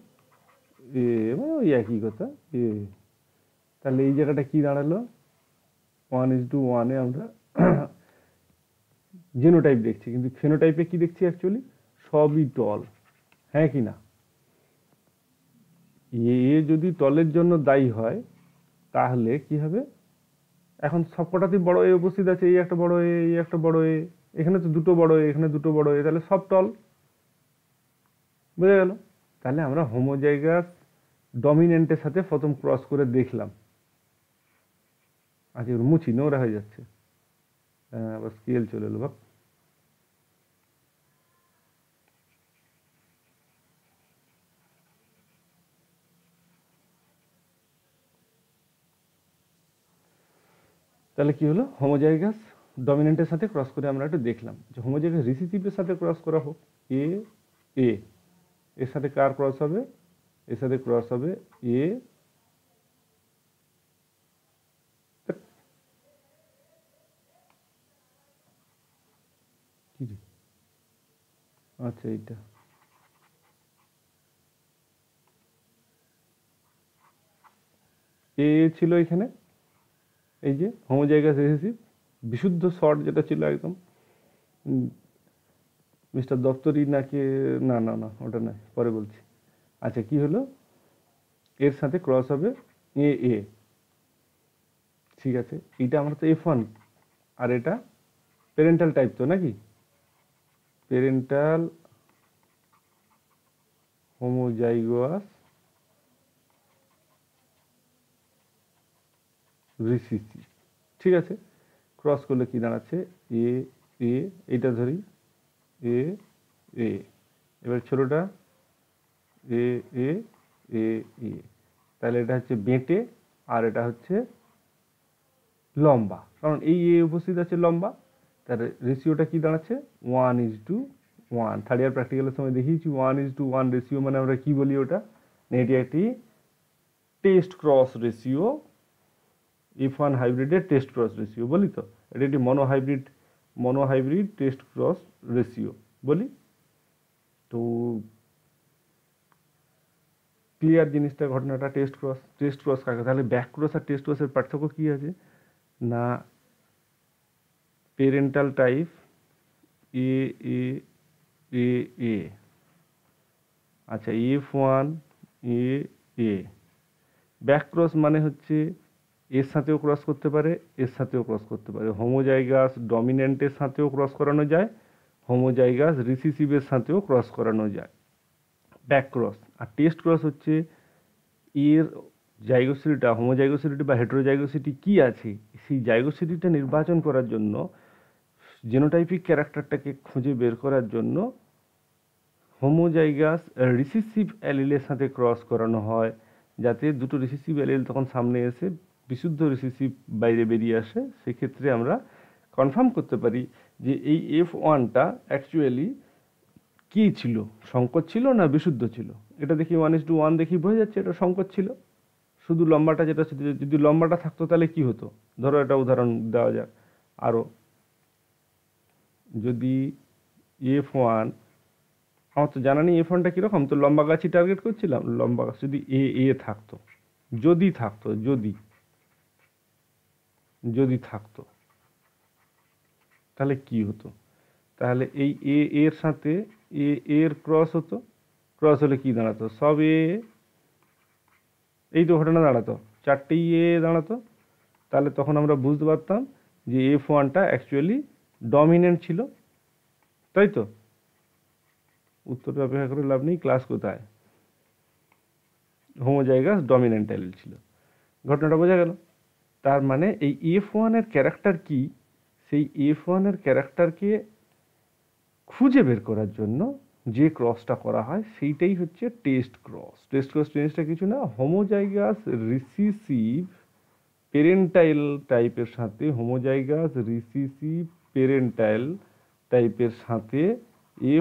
এ, মানে ওই একই কথা এ। তাহলে এই জায়গাটা কি দাঁড়ালো, 1:1 আমরা জিনোটাইপ দেখছি, কিন্তু ফেনোটাইপে কি দেখছি অ্যাকচুয়ালি সবই টল, হ্যাঁ কি না। এ যদি টলের জন্য দায়ী হয় তাহলে কি হবে, এখন সবকটাতেই বড় এ উপস্থিত আছে, এই একটা বড় এ, এই একটা বড় এ, এখানে তো দুটো বড় এ, এখানে দুটো বড় এ, তাহলে সব টল, বুঝা গেল। তাহলে আমরা হোমোজাইগাস ডমিনেন্টের সাথে প্রথম ক্রস করে দেখলাম। আচ্ছা মুছি, নোংরা হয়ে যাচ্ছে, আবার স্কেল চলে এলো বাপ। তাহলে কি হলো, হোমোজাইগাস ডমিনেন্টের সাথে ক্রস করে আমরা একটু দেখলাম যে হোমোজাইগাস রিসিসিভের সাথে ক্রস করা হোক, এ এ এর সাথে কার ক্রস হবে, এর সাথে ক্রস হবে এ, আচ্ছা এইটা এ ছিল এখানে, এই যে হোমোজাইগাস রিসিসিভ বিশুদ্ধ শর্ট যেটা ছিল একদম, মিস্টার দপ্তরি নাকি, না না না ওটা নয়, পরে বলছি। আচ্ছা কি হলো, এর সাথে ক্রস হবে এ এ, ঠিক আছে। এটা আমরা তো F1 আর এটা পেরেন্টাল টাইপ তো নাকি, পেরেন্টাল হোমোজাইগাস রিসিসিভ, ঠিক আছে। ক্রস করলে কি দাঁড়াচ্ছে এ এ, এইটা ধরি এ এ, এবার ছোটটা এ এ এ এ, তাহলে এটা হচ্ছে বেঁটে আর এটা হচ্ছে লম্বা, কারণ এই এ উপস্থিত আছে লম্বা, তার রেশিওটা কি দাঁড়াচ্ছে 1:1। থার্ড ইয়ার প্র্যাকটিক্যালের সময় দেখিয়েছি 1:1 রেশিও মানে আমরা কি বলি ওটা, এটি একটি টেস্ট ক্রস রেশিও, F1 হাইব্রিডের টেস্ট ক্রস রেশিও বলি তো, এটা একটি মনোহাইব্রিড টেস্ট ক্রস রেশিও বলি। তো ক্লিয়ার জিনিসটা, ঘটনাটা টেস্ট ক্রস কাকে, তাহলে ব্যাক ক্রস আর টেস্ট ক্রসের পার্থক্য কি আছে না, পেরেন্টাল টাইপ এ এ এ এ, আচ্ছা F1 এ এ। ব্যাক ক্রস মানে হচ্ছে এর সাথেও ক্রস করতে পারে, এর সাথেও ক্রস করতে পারে। হোমোজাইগাস ডমিন্যান্টের সাথেও ক্রস করানো যায়, হোমোজাইগাস রিসিসিভের সাথেও ক্রস করানো যায়, ব্যাক ক্রস। আর টেস্ট ক্রস হচ্ছে এর জাইগোসিটিটা, হোমোজাইগোসিটি বা হেটেরোজাইগোসিটি কি আছে সেই জাইগোসিটিটা নির্বাচন করার জন্য, জেনোটাইপিক ক্যারেক্টারটাকে খুঁজে বের করার জন্য হোমোজাইগাস রিসিসিভ অ্যালিলের সাথে ক্রস করানো হয়, যাতে দুটো রিসিসিভ অ্যালিল তখন সামনে এসে বিশুদ্ধ রিসিসিভ বাইরে বেরিয়ে আসে। সেক্ষেত্রে আমরা কনফার্ম করতে পারি যে এই F1টা অ্যাকচুয়ালি কী ছিল, সংকর ছিল না বিশুদ্ধ ছিল। এটা দেখি 1:1 দেখি বোঝা যাচ্ছে এটা সংকর ছিল। শুধু লম্বাটা যেটা ছিল, যদি লম্বাটা থাকতো তাহলে কি হতো, ধরো একটা উদাহরণ দেওয়া যাক আরও। যদি F1, আমার তো জানা নেই F1টা কীরকম, তো লম্বা গাছই টার্গেট করছিলাম। লম্বা গাছ যদি এ থাকতো, যদি থাকতো, যদি থাকতো তাহলে কি হতো, তাহলে এই এর সাথে এর ক্রস হতো। ক্রস হলে কি দাঁড়াতো, সব এই তো ঘটনা দাঁড়াতো, চারটেই দাঁড়াতো। তাহলে তখন আমরা বুঝতে পারতাম যে F1টা অ্যাকচুয়ালি ডমিনেন্ট ছিল, তাই তো। উত্তরটা অপেক্ষা করে লাভ নেই, ক্লাস কোথায়। হোমোজাইগাস ডমিনেন্ট অ্যালিল ছিল, ঘটনাটা বোঝা গেল। তার মানে এই F1-এর ক্যারেক্টার কি, সেই F1-এর ক্যারেক্টারকে খুঁজে বের করার জন্য যে ক্রসটা করা হয় সেইটাই হচ্ছে টেস্ট ক্রস। টেস্ট ক্রস জিনিসটা কিছু না, হোমোজাইগাস রিসিসিভ পেরেন্টাইল টাইপের সাথে, হোমোজাইগাস রিসিসিভ পেরেন্টাইল টাইপের সাথে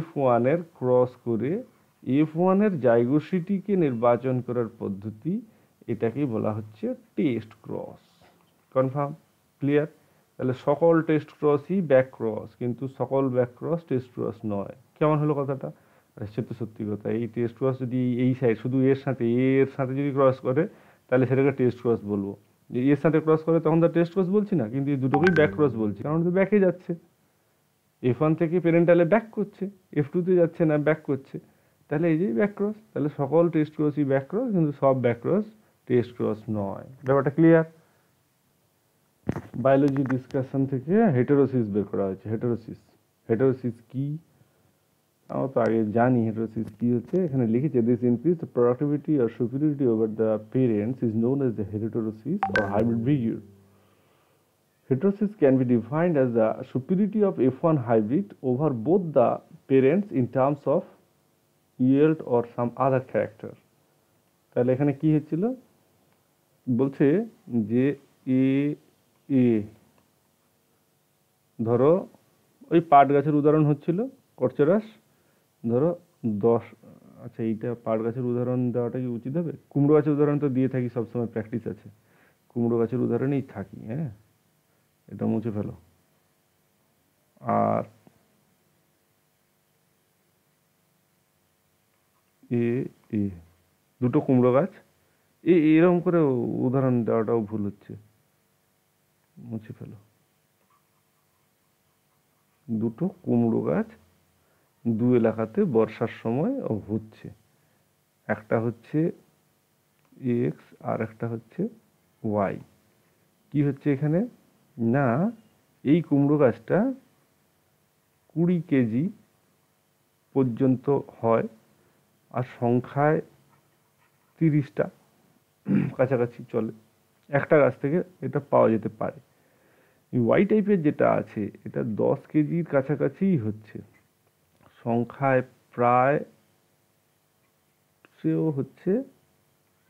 F1-এর ক্রস করে F1-এর জাইগোসিটিকে নির্বাচন করার পদ্ধতি, এটাকেই বলা হচ্ছে টেস্ট ক্রস। Confirm, clear. তাহলে সকল টেস্ট ক্রসই ব্যাক ক্রস, কিন্তু সকল ব্যাক ক্রস টেস্ট ক্রস নয়। কেমন হলো কথাটা? সে তো সত্যি কথা। এই টেস্ট ক্রস যদি এই সাইড শুধু এর সাথে যদি ক্রস করে তাহলে সেটাকে টেস্ট ক্রস বলবো। যে এর সাথে ক্রস করে তখন তো টেস্ট ক্রস বলছি না, কিন্তু এই দুটোকেই ব্যাক ক্রস বলছি, কারণ তো ব্যাকে যাচ্ছে। F1 থেকে পেরেন্টালে ব্যাক করছে, F2-তে যাচ্ছে না, ব্যাক করছে। তাহলে এই যে ব্যাক ক্রস, তাহলে সকল টেস্ট ক্রসই ব্যাক ক্রস, কিন্তু সব ব্যাক ক্রস টেস্ট ক্রস নয়। ব্যাপারটা ক্লিয়ার? বায়োলজি ডিসকাশন থেকে হেটেরোসিস বের করা হয়েছে। হেটেরোসিস কি আমরা তো আগে জানি। হেটেরোসিস কি হচ্ছে, এখানে লিখেছে this increase the productivity or superiority over the parents is known as the heterosis or hybrid vigour. Heterosis can be defined as the superiority of F1 hybrid over both the parents in terms of yield or some other character. তাহলে এখানে কি হচ্ছিল, বলছে যে এ ধরো ওই পাট গাছের উদাহরণ হচ্ছিল, কর্চরাস ধরো 10, আচ্ছা এইটা পাট গাছের উদাহরণ দেওয়াটা কি উচিত হবে? কুমড়ো গাছের উদাহরণ তো দিয়ে থাকি সবসময়, প্র্যাকটিস আছে, কুমড়ো গাছের উদাহরণেই থাকি। হ্যাঁ, এটা মুছে ফেলো। আর এ দুটো কুমড়ো গাছ, এরকম করে উদাহরণ দেওয়াটাও ভুল হচ্ছে, মুছে ফেলো। দুটো কুমড়ো গাছ দু এলাকাতে বর্ষার সময় হচ্ছে, একটা হচ্ছে এক্স আর একটা হচ্ছে ওয়াই। কি হচ্ছে এখানে না, এই কুমড়ো গাছটা 20 কেজি পর্যন্ত হয় আর সংখ্যায় 30টা কাছাকাছি চলে, একটা গাছ থেকে এটা পাওয়া যেতে পারে। ওয়াই টাইপের যেটা আছে এটা 10 কেজির কাছাকাছিই হচ্ছে, সংখ্যায় প্রায় সেও হচ্ছে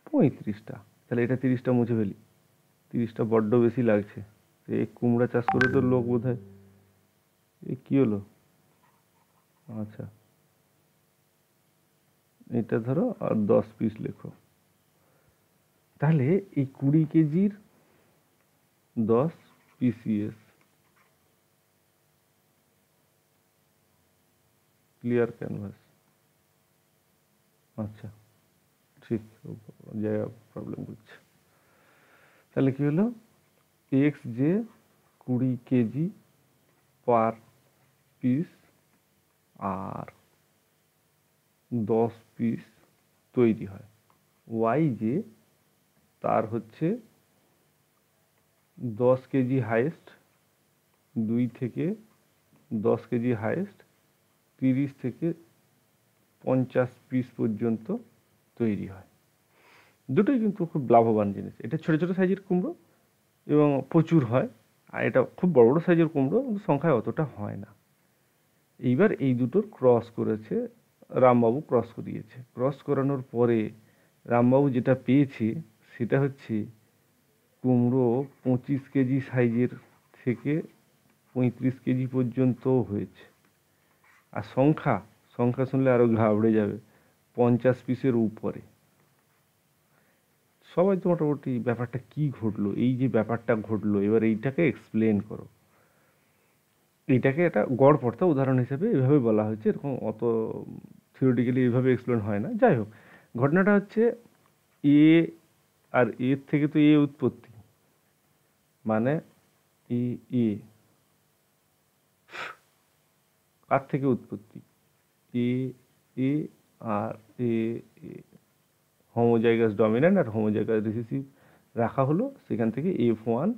35টা। তাহলে এটা 30টা মুছে ফেলি, 30টা বড্ড বেশি লাগছে। এই কুমড়া চাষ করে তো লোক বোধ হয়, এ কী হলো, আচ্ছা এটা ধরো আর 10 পিস লেখো। তাহলে এই 20 কেজির 10 PCS, ক্লিয়ার ক্যানভাস। আচ্ছা ঠিক, জায়গা প্রবলেম করছে। তাহলে কি হলো, এক্স যে 20 কেজি পার পিস আর 10 পিস তৈরি হয়। ওয়াই যে তার হচ্ছে 10 কেজি হাইয়েস্ট, 2 থেকে 10 কেজি হাইয়েস্ট, 30 থেকে 50 পিস পর্যন্ত তৈরি হয়। দুটোই কিন্তু খুব লাভবান জিনিস। এটা ছোটো ছোটো সাইজের কুমড়ো এবং প্রচুর হয়, আর এটা খুব বড় বড় সাইজের কুমড়ো, কিন্তু সংখ্যায় অতটা হয় না। এইবার এই দুটোর ক্রস করেছে রামবাবু, ক্রস করিয়েছে। ক্রস করানোর পরে রামবাবু যেটা পেয়েছে সেটা হচ্ছে কুমড়ো 25 কেজি সাইজের থেকে 35 কেজি পর্যন্ত হয়েছে। আর সংখ্যা সংখ্যা শুনলে আরও ঘাবড়ে যাবে, 50 পিসের উপরে। সবাই তো মোটামুটি ব্যাপারটা কি ঘটলো, এই যে ব্যাপারটা ঘটলো, এবার এইটাকে এক্সপ্লেন করো। এইটাকে একটা গড়পড়তা উদাহরণ হিসেবে এভাবে বলা হয়েছে, এরকম অত থিওরিটিক্যালি এইভাবে এক্সপ্লেন হয় না। যাই হোক, ঘটনাটা হচ্ছে এ আর এর থেকে তো এ উৎপত্তি, মানে এ এ কার থেকে উৎপত্তি, এ এ আর এ এ হোমোজাইগাস ডমিন্যান্ট আর হোমোজাইগাস রিসেসিভ রাখা হলো, সেখান থেকে F1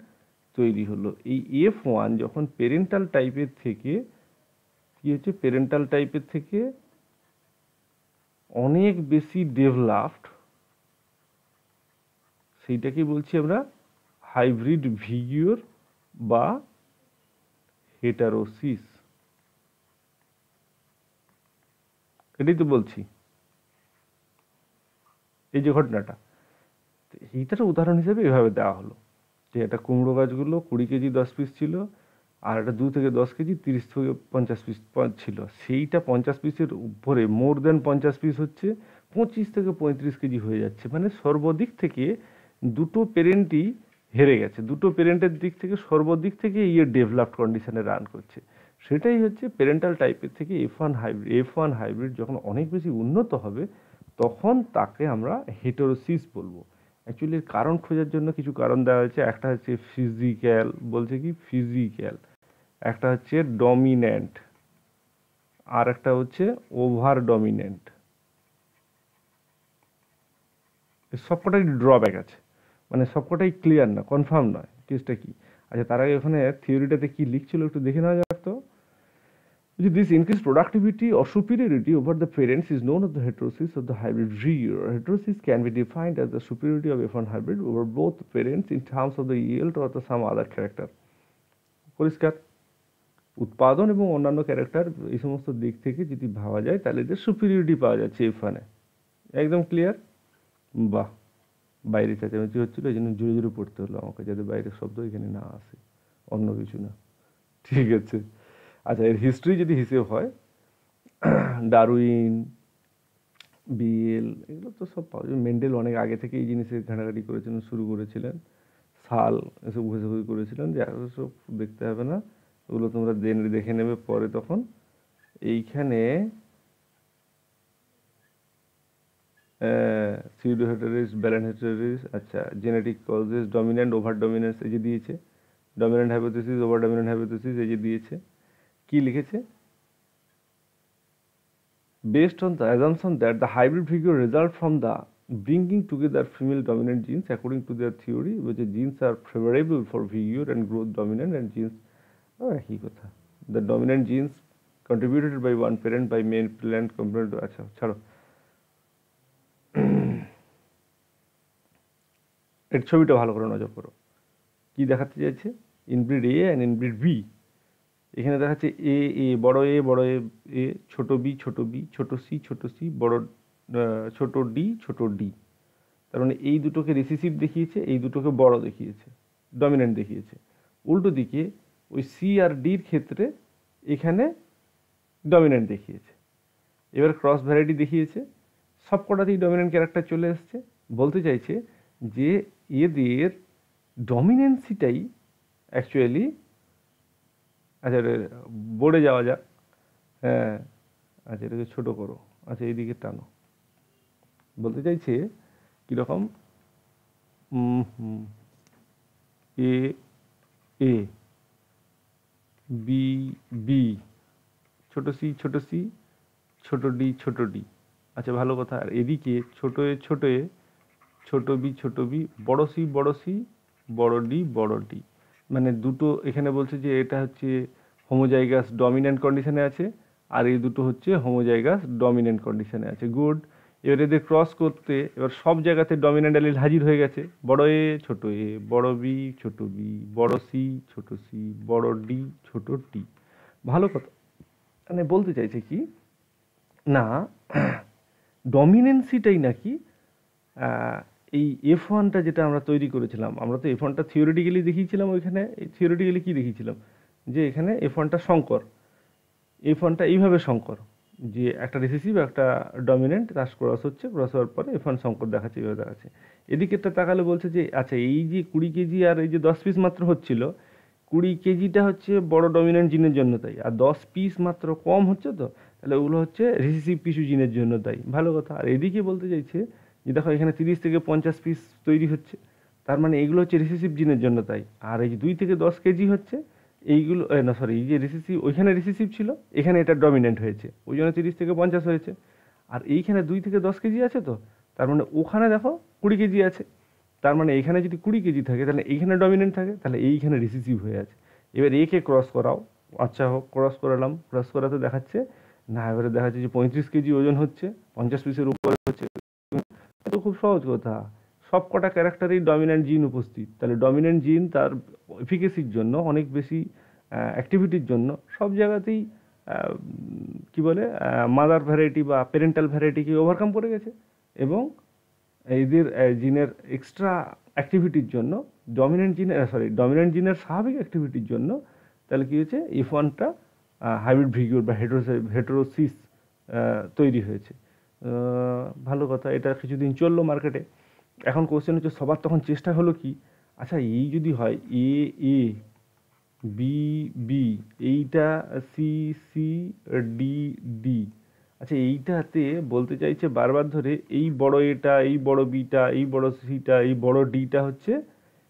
তৈরি হলো। এই F1 যখন পেরেন্টাল টাইপের থেকে কি হচ্ছে, পেরেন্টাল টাইপের থেকে অনেক বেশি ডেভেলপড, সেইটাকে বলছি আমরা হাইব্রিড ভিগিওর বা হেটারোসিস। এটাই তো বলছি, এই যে ঘটনাটা, এইটার উদাহরণ হিসেবে এভাবে দেওয়া হলো যে একটা কুমড়ো গাছগুলো 20 কেজি 10 পিস ছিল, আর একটা 2 থেকে 10 কেজি 30 থেকে 50 পিস ছিল। সেইটা 50 পিসের উপরে মোর দেন 50 পিস হচ্ছে 25 থেকে 35 কেজি হয়ে যাচ্ছে। মানে সর্বদিক থেকে দুটো পেরেন্টই হেরে গেছে, দুটো পেরেন্টের দিক থেকে সর্বদিক থেকে ডেভেলপড কন্ডিশনে রান করছে। সেটাই হচ্ছে পেরেন্টাল টাইপের থেকে F1 হাইব্রিড যখন অনেক বেশি উন্নত হবে, তখন তাকে আমরা হেটেরোসিস বলবো। অ্যাকচুয়ালি কারণ খোঁজার জন্য কিছু কারণ দেওয়া হয়েছে। একটা হচ্ছে ফিজিক্যাল, বলছে কি ফিজিক্যাল, একটা হচ্ছে ডমিন্যান্ট, আর একটা হচ্ছে ওভার ডমিন্যান্ট। সবকটাই ড্রব্যাক আছে, মানে সবকটাই ক্লিয়ার না, কনফার্ম নয় কেসটা কি। আচ্ছা, তার আগে ওখানে থিওরিটাতে কি লিখছিল একটু দেখে নেওয়া যাক তো। This increased productivity or superiority over the parents is known as the heterosis of the hybrid vigor. Heterosis can be defined as the superiority of F1 hybrid over both parents in terms of the yield or the some other character. পরিষ্কার, উৎপাদন এবং অন্যান্য character এই সমস্ত দিক থেকে যদি ভাবা যায় তাহলে এদের সুপিরিয়রিটি পাওয়া যাচ্ছে F1-এ। একদম ক্লিয়ার? বাহ, বাইরে চেঁচামেচি হচ্ছিল, এই জন্য জোরে জোরে পড়তে হলো আমাকে, যাতে বাইরের শব্দ এখানে না আসে, অন্য কিছু না। ঠিক আছে। আচ্ছা, এর হিস্ট্রি যদি হিসেব হয়, ডারউইন, বিএল, এগুলো তো সব পাওয়া যায়। মেন্ডেল অনেক আগে থেকে এই জিনিসের ঘাটাঘাটি করেছিলেন, শুরু করেছিলেন, সাল এসব ঘুষাঘুষি করেছিলেন, যে সব দেখতে হবে না, ওগুলো তোমরা দেখে নেবে পরে। তখন এইখানে সিউডো হেটারিস, ব্যালেন্স হেটারিস, আচ্ছা genetic causes, dominant over dominance এই যে দিয়েছে, dominant hypothesis, over dominant hypothesis এই যে দিয়েছে। কি লিখেছে? Based on the assumption that the hybrid figure result from the bringing together female dominant genes according to their theory, which genes are favorable for vigor and growth dominant and genes একই কথা, the dominant genes contributed by one parent by male plant compared to, আচ্ছা ছাড়ো, এর ছবিটা ভালো করে নজর করো। কি দেখাতে চাইছে? Inbred A and inbred B. এখানে দেখাচ্ছে এ এ বড় এ বড় এ এ, ছোট বি ছোট বি, ছোট সি বড়, ছোট ডি ছোট ডি। তার মানে এই দুটোকে রিসিসিভ দেখিয়েছে, এই দুটোকে বড় দেখিয়েছে, ডমিনেন্ট দেখিয়েছে। উল্টো দিকে ওই সি আর ডির ক্ষেত্রে এখানে ডমিনেন্ট দেখিয়েছে। এবার ক্রস ভ্যারাইটি দেখিয়েছে, সব কটাতেই ডমিনেন্ট ক্যারেক্টার চলে এসছে। বলতে চাইছে যে এদের ডমিনেন্সিটাই অ্যাকচুয়ালি, আচ্ছা বোর্ডে যাওয়া যাক, হ্যাঁ আচ্ছা এটাকে ছোটো করো, আচ্ছা এইদিকে টানো। বলতে চাইছে কীরকম, এ এ বি বি, ছোট সি ছোট সি, ছোট ডি ছোট ডি। আচ্ছা ভালো কথা। আর এদিকে ছোট এ ছোট এ, ছোট বি ছোট বি, বড় সি বড় সি, বড় ডি বড় ডি। মানে দুটো এখানে বলছে যে এটা হচ্ছে হোমোজাইগাস ডমিন্যান্ট কন্ডিশনে আছে, আর এই দুটো হচ্ছে হোমোজাইগাস ডমিন্যান্ট কন্ডিশনে আছে। গুড। এবার এদের ক্রস করতে এবার সব জায়গাতে ডমিন্যান্ট অ্যালিল হাজির হয়ে গেছে। বড় এ ছোট এ, বড় বি ছোট বি, বড় সি ছোট সি, বড় ডি ছোট ডি। ভালো কথা। মানে বলতে চাইছে কি না, ডমিনেন্সিটাই নাকি এই F1টা যেটা আমরা তৈরি করেছিলাম, আমরা তো F1টা থিওরিটিক্যালি দেখিয়েছিলাম। ওইখানে থিওরিটিক্যালি কি দেখিয়েছিলাম, যে এখানে F1টা সংকর, F1টা এইভাবে সংকর, যে একটা রিসেসিভ একটা ডমিনেন্ট তার ক্রস হচ্ছে, ক্রস হওয়ার পরে F1 সংকর দেখাচ্ছে, এইভাবে দেখাচ্ছে। এদিকেরটা তাকালে বলছে যে আচ্ছা এই যে 20 কেজি আর এই যে 10 পিস মাত্র হচ্ছিল, 20 কেজিটা হচ্ছে বড় ডমিনেন্ট জিনের জন্য দায়ী, আর 10 পিস মাত্র কম হচ্ছে, তো তাহলে ওগুলো হচ্ছে রিসেসিভ কিছু জিনের জন্য দায়ী। ভালো কথা। আর এদিকে বলতে চাইছে যে দেখো এখানে 30 থেকে 50 পিস তৈরি হচ্ছে, তার মানে এগুলো হচ্ছে রিসেসিভ জিনের জন্য দায়ী। আর এই যে 2 থেকে 10 কেজি হচ্ছে এইগুলো, না সরি, এই যে রিসেসিভ, ওইখানে রিসেসিভ ছিল, এখানে এটা ডমিনেন্ট হয়েছে, ওই জন্য 30 থেকে 50 হয়েছে। আর এইখানে 2 থেকে 10 কেজি আছে, তো তার মানে ওখানে দেখো 20 কেজি আছে, তার মানে এখানে যদি 20 কেজি থাকে তাহলে এইখানে ডমিনেন্ট থাকে, তাহলে এইখানে রিসেসিভ হয়ে আছে। এবার একে ক্রস করাও। আচ্ছা হোক, ক্রস করালাম, ক্রস করাতে দেখাচ্ছে না, এবারে দেখাচ্ছে যে 35 কেজি ওজন হচ্ছে, 50 পিসের উপরে হচ্ছে। তো খুব সহজ কথা, সব কটা ক্যারেক্টারেই ডমিন্যান্ট জিন উপস্থিত, তাহলে ডমিন্যান্ট জিন তার এফিকেসির জন্য, অনেক বেশি অ্যাক্টিভিটির জন্য সব জায়গাতেই কি বলে মাদার ভ্যারাইটি বা প্যারেন্টাল ভ্যারাইটিকে ওভারকাম করে গেছে, এবং এদের জিনের এক্সট্রা অ্যাক্টিভিটির জন্য, ডমিন্যান্ট জিনের স্বাভাবিক অ্যাক্টিভিটির জন্য, তাহলে কী হয়েছে, F1টা হাইব্রিড ভিগিউর বা হেটেরোসিস তৈরি হয়েছে। ভালো কথা। এটা কিছুদিন চললো মার্কেটে। এখন কোশ্চেন হচ্ছে সবার তখন চেষ্টা হলো কি, আচ্ছা এই যদি হয় এ এ, বি বি, এইটা সি সি, ডি ডি। আচ্ছা এইটাতে বলতে চাইছে বারবার ধরে এই বড় এটা, এই বড় বিটা, এই বড় সিটা, এই বড় ডিটা হচ্ছে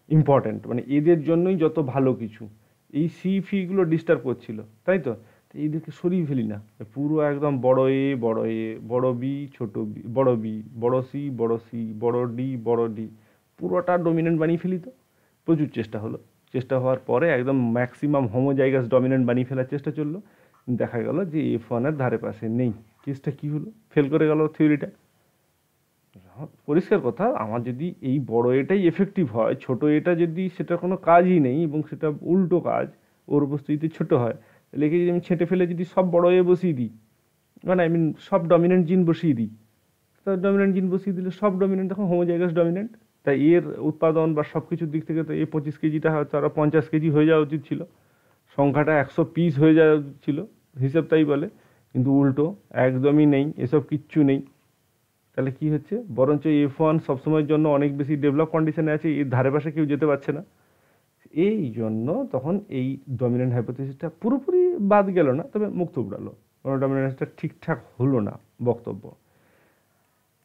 ইম্পর্ট্যান্ট, মানে এদের জন্যই যত ভালো কিছু। এই সি ফিগুলো ডিস্টার্ব করছিল, তাই তো। এইদেরকে সরিয়ে ফেলি না, পুরো একদম বড় এ বড় এ, বড় বি ছোট বি, বড় বি, বড় সি বড় সি, বড় ডি বড় ডি, পুরোটা ডমিনেন্ট বানিয়ে ফেলি। তো প্রচুর চেষ্টা হলো, চেষ্টা হওয়ার পরে একদম ম্যাক্সিমাম হোমোজাইগাস ডমিনেন্ট বানিয়ে ফেলার চেষ্টা চললো, দেখা গেল যে F1 এর ধারে পাশে নেই। কেসটা কি হলো, ফেল করে গেল থিওরিটা। পরিষ্কার কথা, আমার যদি এই বড় এটাই এফেক্টিভ হয়, ছোট এটা যদি সেটা কোনো কাজই নেই এবং সেটা উল্টো কাজ, ওর উপস্থিতিতে ছোট হয়, তাহলে একে যদি আমি ছেঁটে ফেলে যদি সব বড় এ বসিয়ে দিই, মানে সব ডমিনেন্ট জিন বসিয়ে দিই, তো ডমিনেন্ট জিন বসিয়ে দিলে সব ডমিনেন্ট তখন হোমোজাইগাস ডমিনেন্ট, তাই এর উৎপাদন বা সব কিছুর দিক থেকে তো এই 25 কেজিটা হয়তো আরও 50 কেজি হয়ে যাওয়া উচিত ছিল, সংখ্যাটা 100 পিস হয়ে যাওয়া ছিল, হিসাব তাই বলে। কিন্তু উল্টো, একদমই নেই, এসব কিচ্ছু নেই। তাহলে কি হচ্ছে, বরঞ্চ F1 সবসময়ের জন্য অনেক বেশি ডেভেলপ কন্ডিশনে আছে, এর ধারে পাশে কেউ যেতে পারছে না। এই জন্য তখন এই ডমিনেন্ট হাইপোথিসিসটা পুরোপুরি বাদ গেল না, তবে মুখ থুবড়ালো, কোনো ডমিনেন্সটা ঠিকঠাক হলো না বক্তব্য।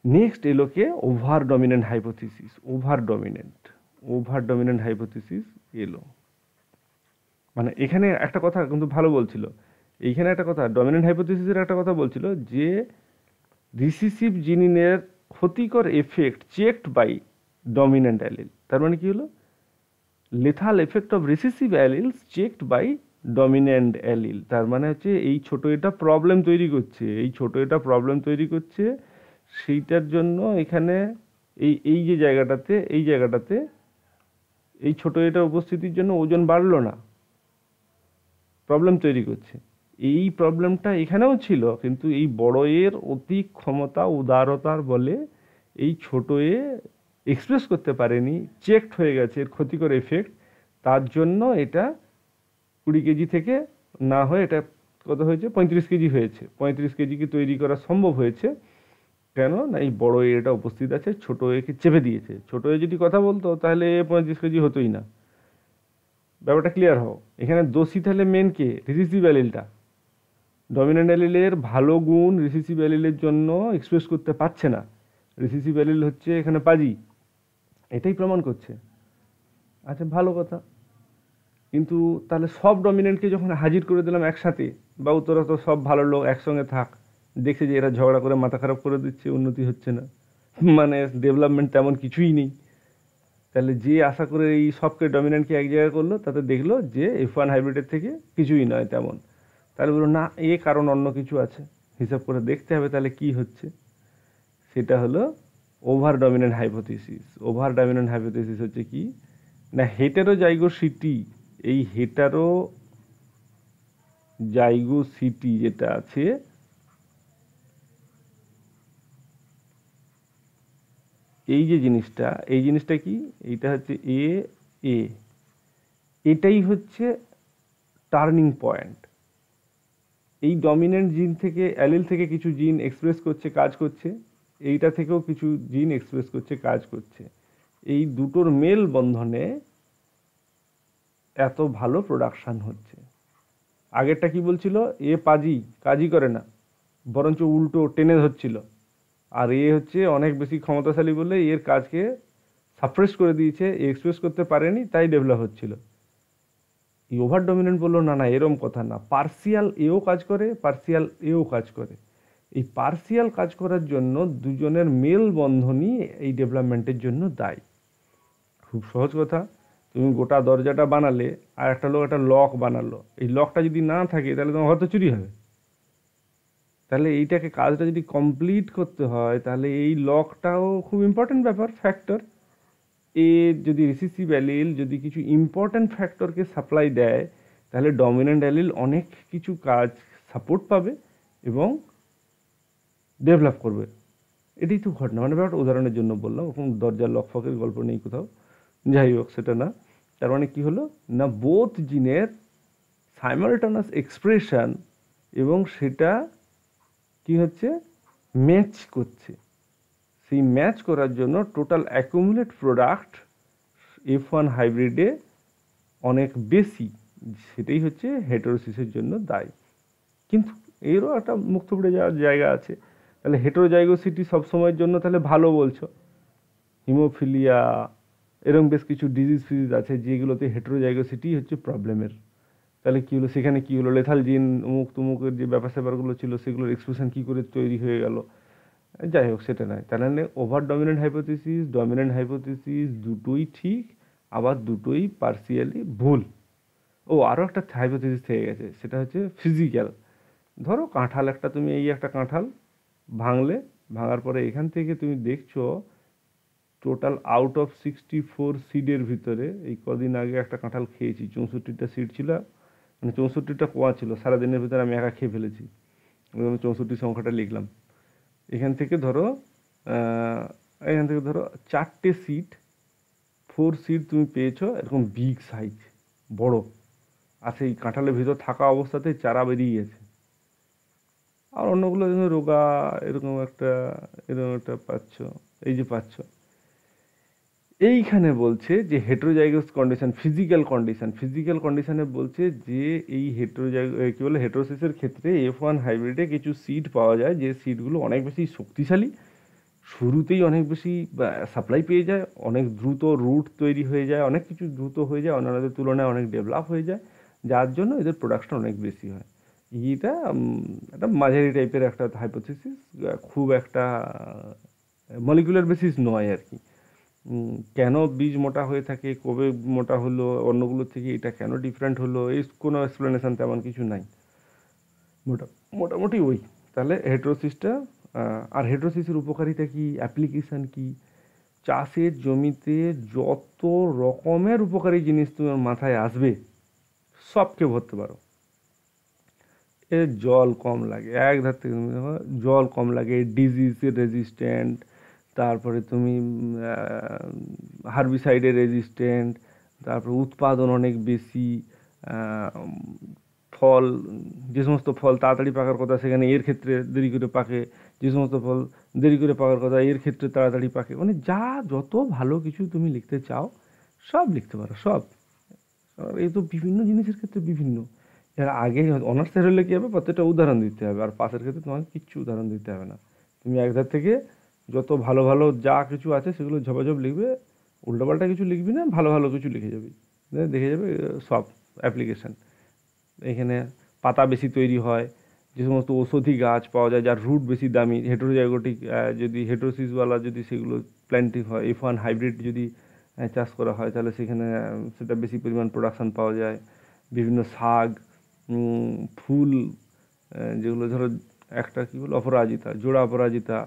নেক্সট এলো কে over dominant hypothesis. Over dominant hypothesis এলো, মানে এখানে একটা কথা কিন্তু ভালো বলছিল, এইখানে একটা কথা, ডমিনেন্ট হাইপোথিসিসের একটা কথা বলছিল যে রিসিসিভ জিনের ক্ষতিকর effect checked by dominant allele. তার মানে কি হলো, lethal effect of recessive alleles checked by dominant allele. তার মানে হচ্ছে এই ছোট এটা প্রবলেম তৈরি করছে, সেইটার জন্য এখানে এই যে জায়গাটাতে, এই ছোট এটা উপস্থিতির জন্য ওজন বাড়লো না, প্রবলেম তৈরি করছে। এই প্রবলেমটা এখানেও ছিল, কিন্তু এই বড় এর অতি ক্ষমতা উদারতার বলে এই ছোট এ এক্সপ্রেস করতে পারেনি, চেকড হয়ে গেছে এর ক্ষতিকর এফেক্ট, তার জন্য এটা 20 কেজি থেকে না হয়ে এটা কত হয়েছে, 35 কেজি হয়েছে। 35 কেজিকে তৈরি করা সম্ভব হয়েছে কেন না, এই বড় এটা উপস্থিত আছে, ছোট একে চেপে দিয়েছে। ছোট এ যদি কথা বলতো তাহলে 35 কেজি হতোই না। ব্যাপারটা ক্লিয়ার হও। এখানে দোষী তাহলে মেন কে, রিসিসিভ অ্যালিলটা। ডমিনেন্ট অ্যালিলের ভালো গুণ রিসিসিভ অ্যালিলের জন্য এক্সপ্রেস করতে পারছে না, রিসিসিভ অ্যালিল হচ্ছে এখানে পাজি, এটাই প্রমাণ করছে। আচ্ছা ভালো কথা। কিন্তু তাহলে সব ডমিনেন্টকে যখন হাজির করে দিলাম একসাথে, বাবু তোরা তো সব ভালো লোক একসঙ্গে থাক, দেখছে যে এরা ঝগড়া করে মাথা খারাপ করে দিচ্ছে, উন্নতি হচ্ছে না, মানে ডেভেলপমেন্ট তেমন কিছুই নেই, তাহলে যে আশা করে এই সবকে ডমিনেন্টকে এক জায়গায় করলো, তাতে দেখলো যে F1 হাইব্রিডের থেকে কিছুই নয় তেমন। তাহলে বললো না, কারণ অন্য কিছু আছে, হিসাব করে দেখতে হবে তাহলে কি হচ্ছে। সেটা হলো over dominant hypothesis. Over dominant hypothesis হচ্ছে কি না, হেটেরোজাইগোসিটি, এই হেটারোজাইগোসিটি যেটা আছে, এই যে জিনিসটা, এই জিনিসটা কি, এইটা হচ্ছে এ, এটাই হচ্ছে টার্নিং পয়েন্ট। এই ডমিনেন্ট জিন থেকে, অ্যালিল থেকে কিছু জিন এক্সপ্রেস করছে, কাজ করছে, এইটা থেকেও কিছু জিন এক্সপ্রেস করছে, কাজ করছে। এই দুটোর মেল বন্ধনে এত ভালো প্রোডাকশান হচ্ছে। আগেরটা কি বলছিল, পাজি কাজই করে না, বরঞ্চ উল্টো টেনে ধরছিল, আর হচ্ছে অনেক বেশি ক্ষমতাশালী বলে এর কাজকে সাপ্রেস করে দিয়েছে, এক্সপ্রেস করতে পারেনি, তাই ডেভেলপ হচ্ছিল। এই ওভার ডমিনেন্ট বললো না না, এরম কথা না, পার্সিয়াল এও কাজ করে, পার্সিয়াল এও কাজ করে। এই পার্সিয়াল কাজ করার জন্য দুজনের মেল বন্ধনই এই ডেভেলপমেন্টের জন্য দায়ী। খুব সহজ কথা, তুমি গোটা দরজাটা বানালে, আর একটা লোক একটা লক বানালো, এই লকটা যদি না থাকে তাহলে তোমার হয়তো চুরি হবে। তাহলে এইটাকে, কাজটা যদি কমপ্লিট করতে হয়, তাহলে এই লকটাও খুব ইম্পর্টেন্ট ব্যাপার, ফ্যাক্টর। যদি রিসিসিভ অ্যালিল যদি কিছু ইম্পর্টেন্ট ফ্যাক্টরকে সাপ্লাই দেয়, তাহলে ডমিনেন্ট অ্যালিল অনেক কিছু কাজ সাপোর্ট পাবে এবং ডেভেলপ করবে। এটাই তো ঘটনা, মানে ব্যাপারটা উদাহরণের জন্য বললাম, ওরকম দরজার লক ফকের গল্প নেই কোথাও, যাই হোক সেটা না। তার মানে কি হলো না, বোথ জিনের সাইমালটানাস এক্সপ্রেশন, এবং সেটা কি হচ্ছে, ম্যাচ করছে। সেই ম্যাচ করার জন্য টোটাল অ্যাকুমুলেট প্রোডাক্ট F1 হাইব্রিডে অনেক বেশি, সেটাই হচ্ছে হেটেরোসিসের জন্য দায়ী। কিন্তু এরও একটা মুক্ত পড়ে যাওয়ার জায়গা আছে। তাহলে হেটেরোজাইগোসিটি সবসময়ের জন্য তাহলে ভালো বলছো, হিমোফিলিয়া এরকম বেশ কিছু ডিজিজ ফিজিজ আছে যেগুলোতে হেটেরোজাইগোসিটি হচ্ছে প্রবলেমের। তাহলে কী হলো, সেখানে কী হলো, লেথাল জিন অমুক তুমুকের যে ব্যাপার স্যাপারগুলো ছিল, সেগুলোর এক্সপ্রেশন কী করে তৈরি হয়ে গেল, যাই হোক সেটা নয়। তাহলে over dominant hypothesis, dominant hypothesis দুটোই ঠিক, আবার দুটোই পার্সিয়ালি ভুল। আরও একটা হাইপোথিসিস থেকে গেছে, সেটা হচ্ছে ফিজিক্যাল। ধরো কাঁঠাল একটা, তুমি এই একটা কাঁঠাল ভাঙলে, ভাঙার পরে এখান থেকে তুমি দেখছো টোটাল আউট অফ 64 সিডের ভিতরে, এই কদিন আগে একটা কাঁঠাল খেয়েছি, 64টা সিড ছিল, মানে 64টা কোয়া ছিল, সারাদিনের ভিতরে আমি একা খেয়ে ফেলেছি, 64 সংখ্যাটা লিখলাম। এখান থেকে ধরো 4টে সিড, 4 সিড তুমি পেয়েছো এরকম বিগ সাইজ, বড়, আর সেই কাঁঠালের ভিতর থাকা অবস্থাতে চারা বেরিয়ে গেছে। আর অন্যগুলো রোগা, এরকম একটা পাচ্ছ, এই যে পাচ্ছ। এইখানে বলছে যে হেটেরোজাইগাস কন্ডিশন, ফিজিক্যাল কন্ডিশনে বলছে যে এই কি বলে, হেটেরোসিসের ক্ষেত্রে F1 হাইব্রিডে কিছু সিড পাওয়া যায়, যে সিডগুলো অনেক বেশি শক্তিশালী, শুরুতেই অনেক বেশি সাপ্লাই পেয়ে যায়, অনেক দ্রুত রুট তৈরি হয়ে যায়, অনেক কিছু দ্রুত হয়ে যায়, অন্যান্যদের তুলনায় অনেক ডেভেলপ হয়ে যায়, যার জন্য এদের প্রোডাকশন অনেক বেশি হয়। এটা একটা মাঝারি টাইপের একটা হাইপোথিসিস, খুব একটা মলিকুলার বেসিস নয় আর কি। কেন বীজ মোটা হয়ে থাকে, কবে মোটা হলো অন্যগুলোর থেকে, এটা কেন ডিফারেন্ট হলো, এই কোনো এক্সপ্লেনেশন তেমন কিছু নাই, মোটামুটি ওই। তাহলে হেটেরোসিসটা, আর হেটেরোসিসের উপকারিতা কি, অ্যাপ্লিকেশান কি, চাষের জমিতে যত রকমের উপকারী জিনিস তোমার মাথায় আসবে সবকে ভরতে পারো। জল কম লাগে, এক ধার থেকে তুমি জল কম লাগে, ডিজিজের রেজিস্ট্যান্ট, তারপরে তুমি হার্বিসাইডের রেজিস্ট্যান্ট, তারপর উৎপাদন অনেক বেশি, ফল, যে সমস্ত ফল তাড়াতাড়ি পাকার কথা সেখানে এর ক্ষেত্রে দেরি করে পাকে, যে সমস্ত ফল দেরি করে পাকার কথা এর ক্ষেত্রে তাড়াতাড়ি পাকে, মানে যত ভালো কিছু তুমি লিখতে চাও সব লিখতে পারো, সব। এই তো বিভিন্ন জিনিসের ক্ষেত্রে বিভিন্ন, এর আগে অনার্সের হলে কী হবে, প্রত্যেকটা উদাহরণ দিতে হবে, আর পাসের ক্ষেত্রে তোমাকে কিচ্ছু উদাহরণ দিতে হবে না, তুমি একধার থেকে যত ভালো ভালো যা কিছু আছে সেগুলো ঝপাঝপ লিখবে, উল্টোপাল্টা কিছু লিখবি না, ভালো ভালো কিছু লিখে যাবি, দেখে যাবে সব অ্যাপ্লিকেশন। এখানে পাতা বেশি তৈরি হয়, যে সমস্ত ঔষধি গাছ পাওয়া যায় যার রুট বেশি দামি, হেটেরোজাইগোটিক যদি হেটেরোসিসওয়ালা যদি সেগুলো প্ল্যান্টিং হয়, F1 হাইব্রিড যদি চাষ করা হয় তাহলে সেখানে সেটা বেশি পরিমাণ প্রোডাকশান পাওয়া যায়। বিভিন্ন শাক, ফুল, যেগুলো ধরো একটা কী বলে অপরাজিতা, জোড়া অপরাজিতা,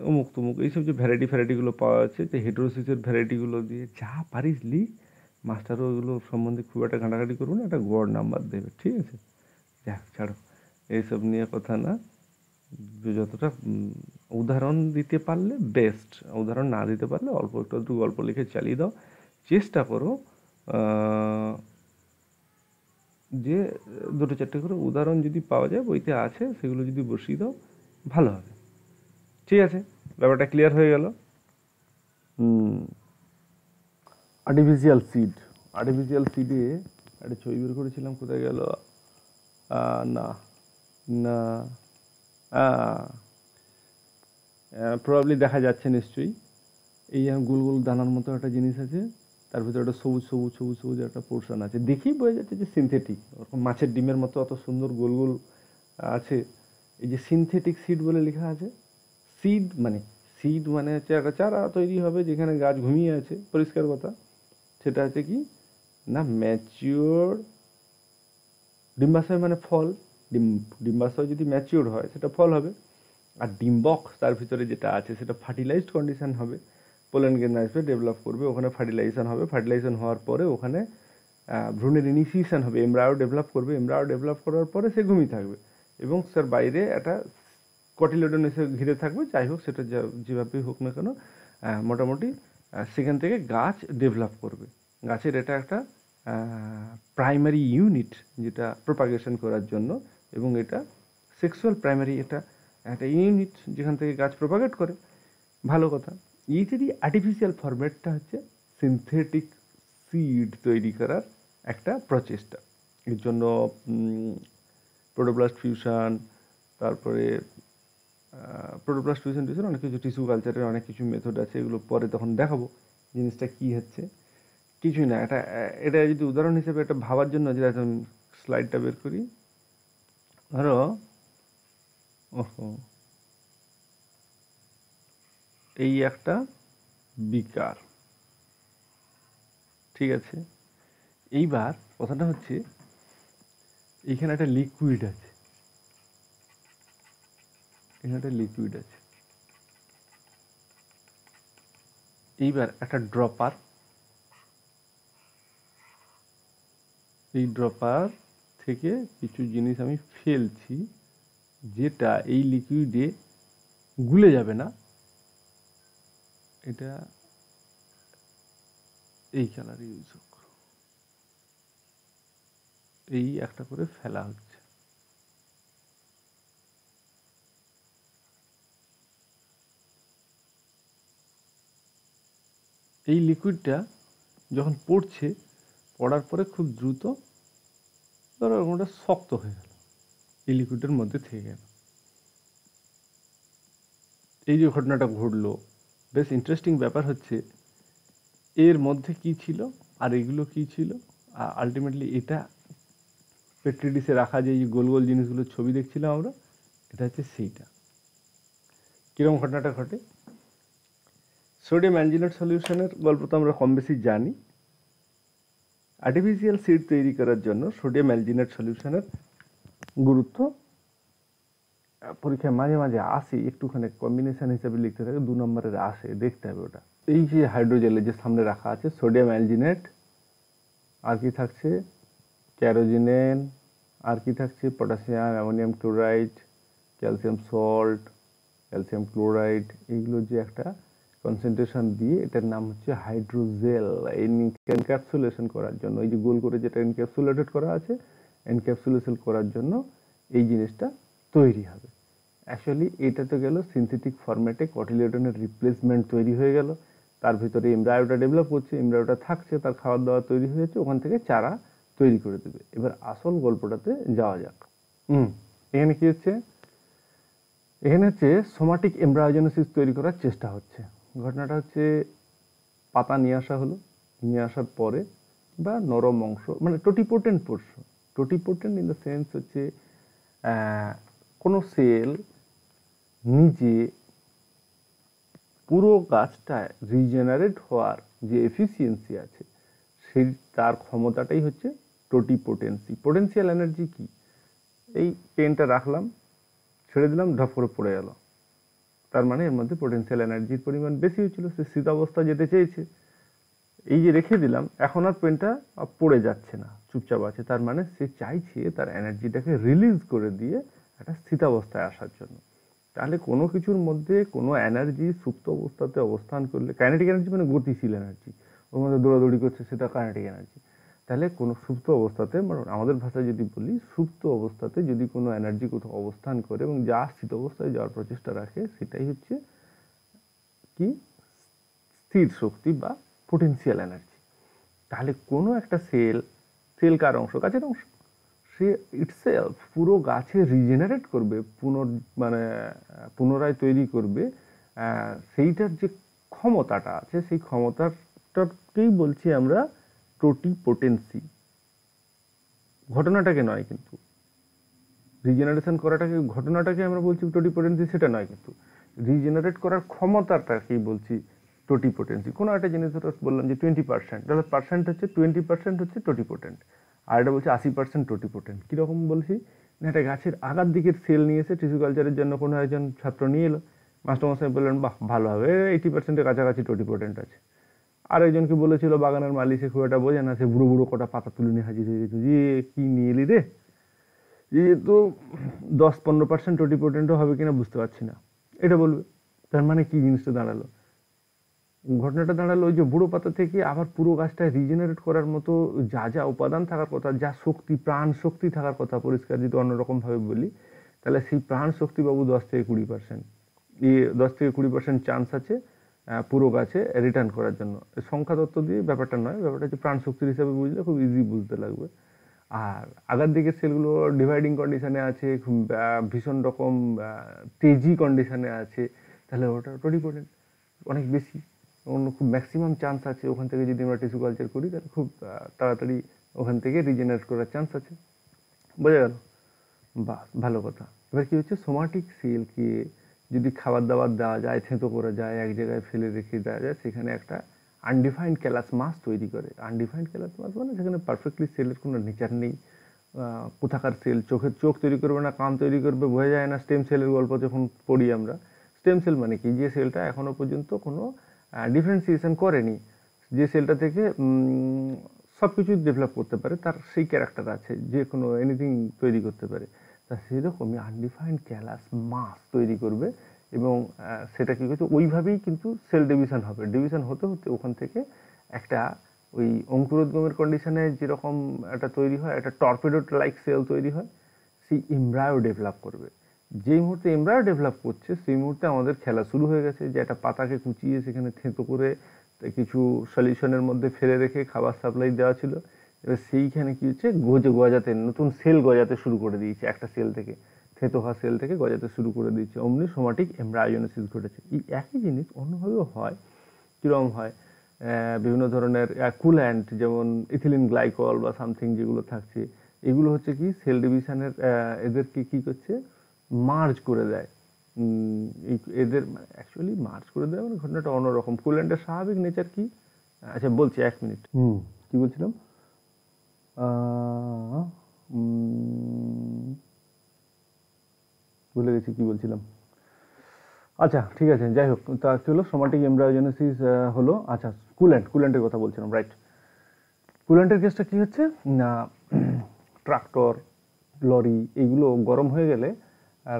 অমুক তমুক, এইসব যে ভ্যারাইটিগুলো পাওয়া যাচ্ছে, যে হেটেরোসিসের ভ্যারাইটিগুলো দিয়ে যা পারিস লিখ, মাস্টারও ওগুলো সম্বন্ধে খুব একটা ঘাঁটাঘাঁটি করবো না, একটা গড় নাম্বার দেবে, ঠিক আছে? যাক ছাড়ো, এইসব নিয়ে কথা না। যতটা উদাহরণ দিতে পারলে বেস্ট, উদাহরণ না দিতে পারলে অল্প একটু গল্প লিখে চালিয়ে দাও। চেষ্টা করো যে 2-4টে করে উদাহরণ যদি পাওয়া যায়, বইতে আছে, সেগুলো যদি বসিয়ে দাও ভালো হবে। ঠিক আছে, ব্যাপারটা ক্লিয়ার হয়ে গেল। আর্টিফিশিয়াল সিডে একটা ছবি বের করেছিলাম, কোথায় গেল? না না, প্রবাবলি দেখা যাচ্ছে নিশ্চয়ই। এই গোল গোল দানার মতো একটা জিনিস আছে, তার ভিতরে একটা সবুজ সবুজ সবুজ সবুজ একটা পোর্শন আছে, দেখেই বোঝা যাচ্ছে যে সিনথেটিক, ওরকম মাছের ডিমের মতো অত সুন্দর গোল গোল আছে। এই যে সিনথেটিক সিড বলে লেখা আছে, সিড মানে হচ্ছে একটা চারা তৈরি হবে যেখানে গাছ ঘুমিয়ে আছে, পরিষ্কার কথা। সেটা হচ্ছে কি না, ম্যাচিওর ডিম্বাশয় মানে ফল, ডিম্বাশয় যদি ম্যাচিওর হয় সেটা ফল হবে। আর ডিম্বক্স তার ভিতরে যেটা আছে সেটা ফার্টিলাইজড কন্ডিশন হবে, পোলেন গ্রেন আসবে, ডেভেলপ করবে, ওখানে ফার্টিলাইজেশন হবে, ফার্টিলাইজেশন হওয়ার পরে ওখানে ভ্রূণের ইনিশিয়েশন হবে, এমব্রায়ো ডেভেলপ করবে, এমব্রায়ো ডেভেলপ করার পরে সে ঘুমিয়ে থাকবে এবং তার বাইরে একটা কটিলেডন এসে ঘিরে থাকবে। যাই হোক, সেটা যেভাবেই হোক না কেন, মোটামুটি সেখান থেকে গাছ ডেভেলপ করবে। গাছের এটা একটা প্রাইমারি ইউনিট যেটা প্রোপাগেশন করার জন্য, এবং এটা সেক্সুয়াল প্রাইমারি একটা ইউনিট যেখান থেকে গাছ প্রোপাগেট করে। ভালো কথা। এইটারই আর্টিফিশিয়াল ফরম্যাটটা হচ্ছে সিনথেটিক সিড তৈরি করার একটা প্রচেষ্টা। এর জন্য প্রোটোপ্লাস্ট ফিউশন, তারপরে প্রোটোপ্লাস্ট ফিউশন অনেক কিছু, টিস্যু কালচারের অনেক কিছু মেথড আছে, এগুলো পরে তখন দেখাবো জিনিসটা কী হচ্ছে। কিছুই না, এটা যদি উদাহরণ হিসেবে একটা ভাবার জন্য, যে স্লাইডটা বের করি, ধরো এই একটা বিকার, ঠিক আছে? এইবার কথাটা হচ্ছে এখানে একটা লিকুইড আছে, এইবার একটা ড্রপার, এই ড্রপার থেকে কিছু জিনিস আমি ফেলছি, যেটা এই লিকুইডে গুলে যাবে না। এটা এই কালার ইউজ হোক, এই একটা করে ফেলা হচ্ছে। এই লিকুইডটা যখন পড়ার পরে খুব দ্রুত ধরো ওটা শক্ত হয়ে গেল, এই লিকুইডের মধ্যে থেকে গেল। এই যে ঘটনাটা ঘটলো, বেশ ইন্টারেস্টিং ব্যাপার হচ্ছে এর মধ্যে কি ছিল আর এগুলো কি ছিল। আলটিমেটলি এটা পেট্রি ডিশে রাখা যে এই গোল গোল জিনিসগুলোর ছবি দেখছিলাম আমরা, এটা হচ্ছে সেইটা। কীরকম ঘটনাটা ঘটে? সোডিয়াম অ্যালজিনেট সলিউশনের গল্প তো আমরা কম বেশি জানি। আর্টিফিশিয়াল সিড তৈরি করার জন্য সোডিয়াম অ্যালজিনেট সলিউশনের গুরুত্ব পরীক্ষায় মাঝে মাঝে আসে, একটুখানি কম্বিনেশন হিসেবে লিখতে থাকে, 2 নম্বরের আসে, দেখতে হবে ওটা। এই যে হাইড্রোজেলের যে সামনে রাখা আছে সোডিয়াম অ্যালজিনেট, আর কি থাকছে ক্যারোজিনেন, আর কি থাকছে potassium, ammonium chloride, calcium salt, calcium chloride, এইগুলো যে একটা কনসেন্ট্রেশন দিয়ে, এটার নাম হচ্ছে হাইড্রোজেল। এনক্যাপসুলেশন করার জন্য, এই যে গোল করে যেটা এনক্যাপসুলেটেড করা আছে, এনক্যাপসুলেশন করার জন্য এই জিনিসটা তৈরি হবে। অ্যাকচুয়ালি এটা তো গেল সিনথেটিক ফরম্যাটে, কটিলেডনের রিপ্লেসমেন্ট তৈরি হয়ে গেল, তার ভিতরে এমব্রায়োটা ডেভেলপ করছে, এমব্রায়োটা থাকছে, তার খাবার দাবার তৈরি হয়ে যাচ্ছে, ওখান থেকে চারা তৈরি করে দেবে। এবার আসল গল্পটাতে যাওয়া যাক। এখানে কি হচ্ছে? এখানে হচ্ছে সোমাটিক এমব্রায়োজেনেসিস তৈরি করার চেষ্টা হচ্ছে। ঘটনাটা হচ্ছে পাতা নিয়ে আসা হলো, নিয়ে আসার পরে বা নরম অংশ, মানে টোটিপোটেন্ট পোর্শন। টোটিপোটেন্ট ইন দ্য সেন্স হচ্ছে কোনো সেল নিজে পুরো গাছটা রিজেনারেট হওয়ার যে এফিসিয়েন্সি আছে সেই তার ক্ষমতাটাই হচ্ছে টোটিপোটেন্সি। পোটেন্সিয়াল এনার্জি কি? এই পেনটা রাখলাম, ছেড়ে দিলাম, ঢপ করে পড়ে গেল, তার মানে এর মধ্যে পোটেন্সিয়াল এনার্জির পরিমাণ বেশি হয়েছিল, সে স্থিতাবস্থা যেতে চেয়েছে। এই যে রেখে দিলাম, এখন আর পেনটা পড়ে যাচ্ছে না, চুপচাপ আছে, তার মানে সে চাইছে তার এনার্জিটাকে রিলিজ করে দিয়ে একটা স্থিতাবস্থায় আসার জন্য। তাহলে কোনো কিছুর মধ্যে কোনো এনার্জি সুপ্ত অবস্থাতে অবস্থান করলে, কাইনেটিক এনার্জি মানে গতিশীল এনার্জি, ওর মধ্যে দৌড়াদৌড়ি করছে, সেটা কাইনেটিক এনার্জি। তাহলে কোনো সুপ্ত অবস্থাতে, মানে আমাদের ভাষায় যদি বলি, সুপ্ত অবস্থাতে যদি কোনো এনার্জি কোথাও অবস্থান করে এবং যা স্থিত অবস্থায় যাওয়ার প্রচেষ্টা রাখে, সেটাই হচ্ছে কি? স্থির শক্তি বা পোটেন্সিয়াল এনার্জি। তাহলে কোনো একটা সেল, সেল কার অংশ? গাছের অংশ। সে ইটসেলফ পুরো গাছে রিজেনারেট করবে, মানে পুনরায় তৈরি করবে, সেইটার যে ক্ষমতাটা আছে, সেই ক্ষমতাটাকেই বলছি আমরা টোটিপোটেন্সি। ঘটনাটাকে নয় কিন্তু, রিজেনারেশন করাটাকে, ঘটনাটাকে আমরা বলছি টোটিপোটেন্সি, সেটা নয় কিন্তু, রিজেনারেট করার ক্ষমতাটাকেই বলছি টোটিপোটেন্সি। কোনো একটা জিনিস ধরো বললাম যে 20%, তাহলে পার্সেন্ট হচ্ছে 20% হচ্ছে টোটিপোটেন্ট, আর এটা বলছে 80% টোটিপোটেন্ট। কীরকম বলছি না, একটা গাছের আগার দিকের সেল নিয়ে এসে টিস্যু কালচারের জন্য কোনো একজন ছাত্র নিয়ে এলো, মাস্টারমশাই বললেন বাহ ভালো হবে, 80%-এর কাছাকাছি টোটিপোটেন্ট আছে। আরেকজনকে বলেছিল বাগানের মালি, সে খুব একটা বোঝে না, সে বুড়ো বুড়ো কটা পাতা তুলে নিয়ে হাজির হয়ে যেত, যে কী নিয়ে এলি রে, যেহেতু 10-15% টোটিপোটেন্টও হবে কিনা বুঝতে পারছি না, এটা বলবে। তার মানে কি জিনিসটা দাঁড়ালো? ঘটনাটা দাঁড়ালো ওই যে বুড়ো পাতা থেকে আবার পুরো গাছটা রিজেনারেট করার মতো যা যা উপাদান থাকার কথা, যা শক্তি, প্রাণ শক্তি থাকার কথা, পরিষ্কার যদি অন্যরকমভাবে বলি, তাহলে সেই প্রাণ শক্তি বাবু 10-20%, এই 10-20% চান্স আছে পুরো গাছে রিটার্ন করার জন্য। সংখ্যা তত্ত্ব দিয়ে ব্যাপারটা নয়, ব্যাপারটা হচ্ছে প্রাণ শক্তির হিসাবে বুঝলে খুব ইজি বুঝতে লাগবে। আর আগার দিকের সেলগুলো ডিভাইডিং কন্ডিশনে আছে, ভীষণ রকম তেজি কন্ডিশনে আছে, তাহলে ওটা টোটিপোটেন্ট অনেক বেশি, অন্য খুব ম্যাক্সিমাম চান্স আছে ওখান থেকে যদি আমরা টিস্যু কালচার করি, তাহলে খুব তাড়াতাড়ি ওখান থেকে রিজেনারেট করার চান্স আছে। বোঝা গেল? বাহ, ভালো কথা। এবার কি হচ্ছে, সোমাটিক সেলকে যদি খাবার দাবার দেওয়া যায়, থেঁতো করা যায়, এক জায়গায় ফেলে রেখে দেওয়া যায়, সেখানে একটা আনডিফাইন্ড ক্যালাস মাস তৈরি করে। আনডিফাইন্ড ক্যালাস মাস মানে সেখানে পারফেক্টলি সেলের কোনো নেচার নেই, কোথাকার সেল, চোখের চোখ তৈরি করবে না কান তৈরি করবে বোঝা যায় না। স্টেম সেলের গল্প যখন পড়ি আমরা, স্টেম সেল মানে কি? যে সেলটা এখনো পর্যন্ত কোনো ডিফারেন্সিয়েশন করেনি, যে সেলটা থেকে সব কিছু ডেভেলপ করতে পারে, তার সেই ক্যারেক্টার আছে, যে কোনো এনিথিং তৈরি করতে পারে, তা সেরকমই আনডিফাইন্ড ক্যালাস মাস তৈরি করবে। এবং সেটা কী করছে, ওইভাবেই কিন্তু সেল ডিভিশন হবে। ডিভিশন হতে হতে ওখান থেকে একটা ওই অঙ্কুরোদ্গমের কন্ডিশনে যেরকম একটা তৈরি হয়, একটা টর্পেডো লাইক সেল তৈরি হয়, সেই এমব্রায়ো ডেভেলপ করবে। যেই মুহূর্তে এমব্রায়ো ডেভেলপ করছে, সেই মুহূর্তে আমাদের খেলা শুরু হয়ে গেছে, যে একটা পাতাকে কুচিয়ে সেখানে থেঁতো করে কিছু সলিউশনের মধ্যে ফেলে রেখে খাবার সাপ্লাই দেওয়া ছিল। এবার সেইখানে কী হচ্ছে, গজাতে, নতুন সেল গজাতে শুরু করে দিয়েছে, একটা সেল থেকে, থেঁতো হওয়া সেল থেকে গজাতে শুরু করে দিয়েছে। অমনি সোমাটিক এমব্রায়োজেনেসিস ঘটেছে। এই একই জিনিস অন্যভাবেও হয়। কীরকম হয়? বিভিন্ন ধরনের কুল্যান্ট, যেমন ইথিলিন গ্লাইকল বা সামথিং যেগুলো থাকছে, এগুলো হচ্ছে কি সেল ডিভিশনের, এদেরকে কী করছে, মার্জ করে দেয়। এদের অ্যাকচুয়ালি মার্জ করে দেয় মানে ঘটনাটা অন্যরকম। কুল্যান্টের স্বাভাবিক নেচার কি? আচ্ছা বলছি, 1 মিনিট। কি বলছিলাম? ভুলে গেছি কি বলছিলাম। আচ্ছা ঠিক আছে, যাই হোক, তা কী হলো, সোমাটিক এমব্রায়োজেনেসিস হলো। আচ্ছা, কুল্যান্টের কথা বলছিলাম, রাইট। কুল্যান্টের কেসটা কী হচ্ছে না, ট্রাক্টর, লরি এইগুলো গরম হয়ে গেলে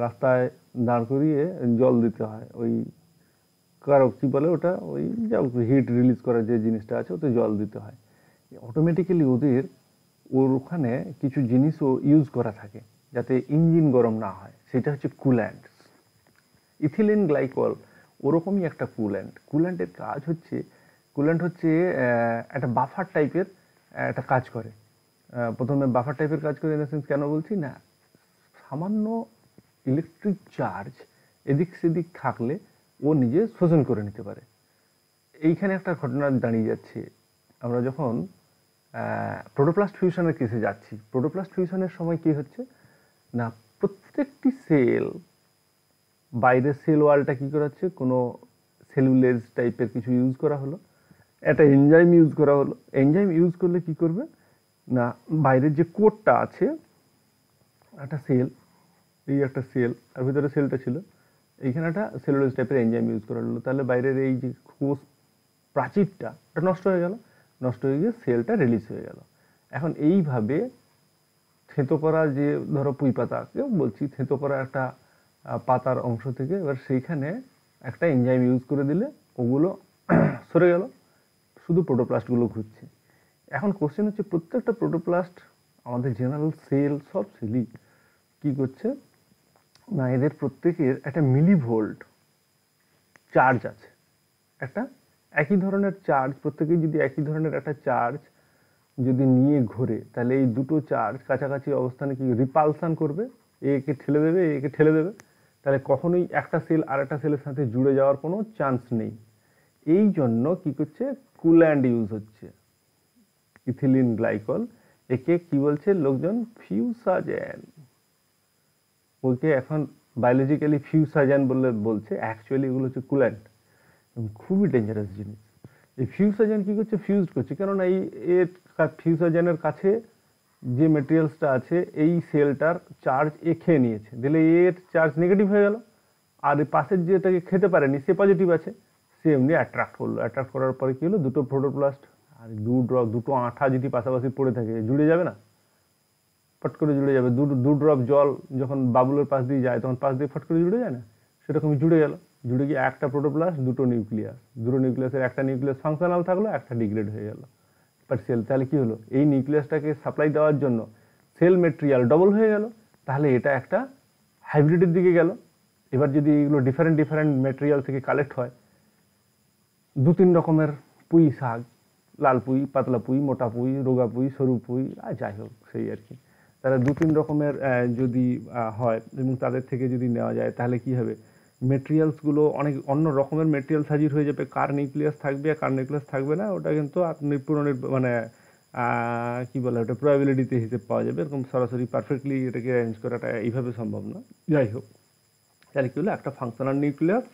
রাস্তায় দাঁড় করিয়ে জল দিতে হয়। ওই কারো কী বলে ওটা, ওই যা হিট রিলিজ করার যে জিনিসটা আছে, ওতে জল দিতে হয়। অটোমেটিক্যালি ওর ওখানে কিছু জিনিসও ইউজ করা থাকে যাতে ইঞ্জিন গরম না হয়, সেটা হচ্ছে কুল্যান্ট। ইথিলিন গ্লাইকল ওরকমই একটা কুল্যান্ট। কুল্যান্টের কাজ হচ্ছে, কুল্যান্ট হচ্ছে একটা বাফার টাইপের একটা কাজ করে। প্রথমে বাফার টাইপের কাজ করে, ইন দ্য সেন্স কেন বলছি না, সামান্য ইলেকট্রিক চার্জ এদিক সেদিক থাকলে ও নিজে শোষণ করে নিতে পারে। এইখানে একটা ঘটনা দাঁড়িয়ে যাচ্ছে, আমরা যখন প্রোটোপ্লাস্ট ফিউশনের কেসে যাচ্ছি। প্রোটোপ্লাস্ট ফিউশনের সময় কি হচ্ছে না, প্রত্যেকটি সেল বাইরের সেল ওয়ালটা কি করা হচ্ছে, কোনো সেলুলেজ টাইপের কিছু ইউজ করা হলো, একটা এনজাইম ইউজ করা হলো। এনজাইম ইউজ করলে কি করবে না, বাইরের যে কোডটা আছে, একটা সেল, এই একটা সেল আর ভিতরে সেলটা ছিল, এইখানে একটা সেলুলোজ টাইপের এনজাইম ইউজ করা হলো, তাহলে বাইরের এই যে কোষ প্রাচীরটা এটা নষ্ট হয়ে গেল, নষ্ট হয়ে গিয়ে সেলটা রিলিজ হয়ে গেল। এখন এইভাবে থেঁতো করা, যে ধরো পুঁই পাতাকেও বলছি, থেঁতো করা একটা পাতার অংশ থেকে এবার সেইখানে একটা এনজাইম ইউজ করে দিলে ওগুলো সরে গেল, শুধু প্রোটোপ্লাস্টগুলো ঘুরছে। এখন কোশ্চেন হচ্ছে, প্রত্যেকটা প্রোটোপ্লাস্ট আমাদের জেনারেল সেল, সব সেলই কী করছে না, এদের প্রত্যেকের একটা মিলিভোল্ট চার্জ আছে, একটা একই ধরনের চার্জ, প্রত্যেকেই যদি একই ধরনের একটা চার্জ যদি নিয়ে ঘোরে, তাহলে এই দুটো চার্জ কাছাকাছি অবস্থানে কি রিপালসান করবে, একে ঠেলে দেবে, একে ঠেলে দেবে, তাহলে কখনোই একটা সেল আর একটা সেলের সাথে জুড়ে যাওয়ার কোনো চান্স নেই। এই জন্য কি করছে, কুল্যান্ড ইউজ হচ্ছে, ইথিলিন গ্লাইকল, একে কি বলছে লোকজন, ফিউসাজেন। ওকে এখন বায়োলজিক্যালি ফিউসাজেন বলছে, অ্যাকচুয়ালি এগুলো হচ্ছে কুল্যান্ট, খুবই ডেঞ্জারাস জিনিস। এই ফিউসাজেন কি করছে, ফিউজ করছে, কেননা এই এর ফিউসাজেনের কাছে যে মেটেরিয়ালসটা আছে, এই সেলটার চার্জ এ খেয়ে নিয়েছে, দিলে এর চার্জ নেগেটিভ হয়ে গেল, আর এই পাশের যেটাকে খেতে পারেনি সে পজিটিভ আছে, সে এমনি অ্যাট্রাক্ট করলো। অ্যাট্রাক্ট করার পরে কি হলো, দুটো প্রোটোপ্লাস্ট আর দুটো আঠা যদি পাশাপাশি পড়ে থাকে, জুড়ে যাবে না, ফট করে জুড়ে যাবে। দু ড্রপ জল যখন বাবুলের পাশ দিয়ে যায়, তখন পাশ দিয়ে ফট করে জুড়ে যায় না, সেরকমই জুড়ে গেল। জুড়ে গিয়ে একটা প্রোটোপ্লাস্ট, দুটো নিউক্লিয়াস, দুটো নিউক্লিয়াসের একটা নিউক্লিয়াস ফাংশনাল থাকলো, একটা ডিগ্রেড হয়ে গেল পার্সিয়াল। তাহলে কি হলো, এই নিউক্লিয়াসটাকে সাপ্লাই দেওয়ার জন্য সেল মেটেরিয়াল ডবল হয়ে গেল, তাহলে এটা একটা হাইব্রিডের দিকে গেল। এবার যদি এগুলো ডিফারেন্ট ডিফারেন্ট মেটেরিয়াল থেকে কালেক্ট হয়, দু তিন রকমের পুঁই শাক, লাল পুঁই, পাতলা পুঁই, মোটা পুঁই, রোগা পুঁই, সরু পুঁই, আর যাই হোক সেই আর কি, তারা দু তিন রকমের যদি হয় এবং তাদের থেকে যদি নেওয়া যায়, তাহলে কি হবে, মেটেরিয়ালসগুলো অনেক অন্য রকমের মেটেরিয়াল হাজির হয়ে যাবে। কার নিউক্লিয়াস থাকবে আর কার নিউক্লিয়াস থাকবে না, ওটা কিন্তু আপনি মানে কি বলে, ওটা প্রবাবিলিটিতে হিসেব পাওয়া যাবে, এরকম সরাসরি পারফেক্টলি এটাকে অ্যারেঞ্জ করাটা এইভাবে সম্ভব না। যাই হোক, তাহলে কি হলো, একটা ফাংশনাল নিউক্লিয়াস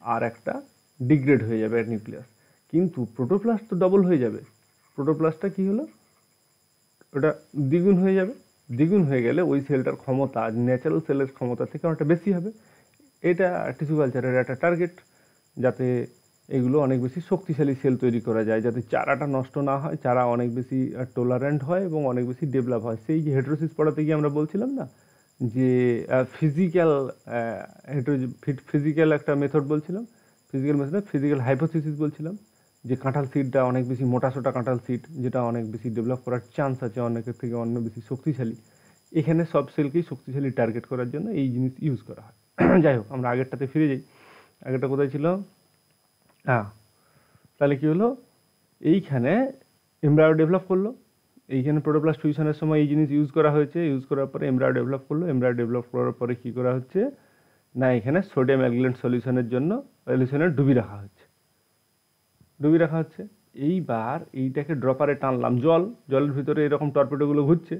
আর একটা ডিগ্রেড হয়ে যাবে নিউক্লিয়াস, কিন্তু প্রোটোপ্লাস্ট তো ডবল হয়ে যাবে। প্রোটোপ্লাস্টটা কি হলো, ওটা দ্বিগুণ হয়ে যাবে। দ্বিগুণ হয়ে গেলে ওই সেলটার ক্ষমতা ন্যাচারাল সেলের ক্ষমতা থেকে অনেকটা বেশি হবে। এটা টিস্যু কালচারের একটা টার্গেট, যাতে এগুলো অনেক বেশি শক্তিশালী সেল তৈরি করা যায়, যাতে চারাটা নষ্ট না হয়, চারা অনেক বেশি টলারেন্ট হয় এবং অনেক বেশি ডেভেলপ হয়। সেই যে হেটেরোসিস পড়াতে গিয়ে আমরা বলছিলাম না, যে ফিজিক্যাল একটা মেথড বলছিলাম, ফিজিক্যাল হাইপোথিসিস বলছিলাম, যে কাঁঠাল সিডটা অনেক বেশি মোটাসোটা কাঁঠাল সিড, যেটা অনেক বেশি ডেভেলপ করার চান্স আছে অনেকের থেকে, অন্য বেশি শক্তিশালী। এখানে সব সেলকেই শক্তিশালী টার্গেট করার জন্য এই জিনিস ইউজ করা হয়। যাই হোক, আমরা আগেরটাতে ফিরে যাই। আগেরটা কোথায় ছিল, তাহলে কি হলো, এইখানে এমব্রায়ো ডেভেলপ করলো, এইখানে প্রোটোপ্লাস্ট ফিউশনের সময় এই জিনিস ইউজ করা হয়েছে, ইউজ করার পরে এমব্রায়ো ডেভেলপ করলো। এমব্রায়ো ডেভেলপ করার পরে কী করা হচ্ছে না, এখানে সোডিয়াম অ্যালগিলেট সলিউশনের জন্য সলিউশনে ডুবি রাখা হচ্ছে। এইবার এইটাকে ড্রপারে টানলাম, জলের ভিতরে এরকম টর্পেডোগুলো ঘুরছে,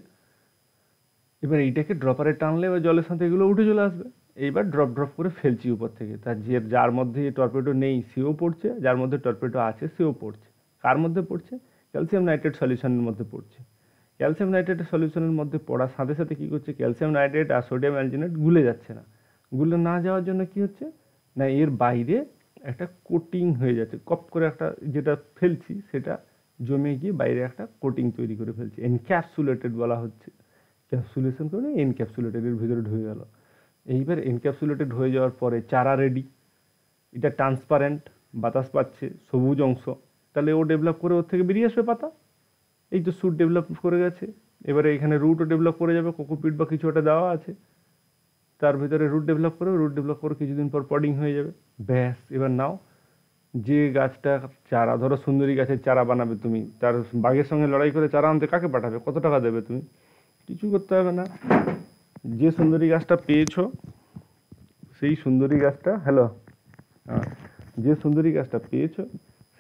এবার এইটাকে ড্রপারে টানলে এবার জলের সাথে এগুলো উঠে চলে আসবে। এইবার ড্রপ করে ফেলছি উপর থেকে, তার যার মধ্যে টর্পেডো নেই সেও পড়ছে, যার মধ্যে টর্পেডো আছে সেও পড়ছে। কার মধ্যে পড়ছে, ক্যালসিয়াম নাইট্রেট সলিউশনের মধ্যে পড়ছে। ক্যালসিয়াম নাইট্রেট সলিউশনের মধ্যে পড়ার সাথে সাথে কী করছে, ক্যালসিয়াম নাইট্রেট আর সোডিয়াম অ্যালজিনেট গুলে যাচ্ছে না। গুলে না যাওয়ার জন্য কি হচ্ছে না, এর বাইরে একটা কোটিং হয়ে যাচ্ছে, কপ করে একটা যেটা ফেলছি সেটা জমে গিয়ে বাইরে একটা কোটিং তৈরি করে ফেলছে, এনক্যাপসুলেটেড বলা হচ্ছে। ক্যাপসুলেশন করে এনক্যাপসুলেটেডের ভিতরে ঢুকে গেল। এইবার এনক্যাপসুলেটেড হয়ে যাওয়ার পরে চারা রেডি, এটা ট্রান্সপারেন্ট, বাতাস পাচ্ছে, সবুজ অংশ, তাহলে ও ডেভেলপ করে ওর থেকে বেরিয়ে আসবে পাতা। এই তো স্যুট ডেভেলপ করে গেছে, এবারে এখানে রুটও ডেভেলপ করে যাবে, কোকোপিট বা কিছু একটা দেওয়া আছে, তার ভিতরে রুট ডেভেলপ করে কিছুদিন পর পডিং হয়ে যাবে। ব্যাস, এবার নাও, যে গাছটা চারা, ধরো সুন্দরী গাছের চারা বানাবে তুমি, তার বাঘের সঙ্গে লড়াই করে চারা আনতে কাকে পাঠাবে, কত টাকা দেবে তুমি, কিছু করতে হবে না। যে সুন্দরী গাছটা পেয়েছো, সেই সুন্দরী গাছটা যে সুন্দরী গাছটা পেয়েছো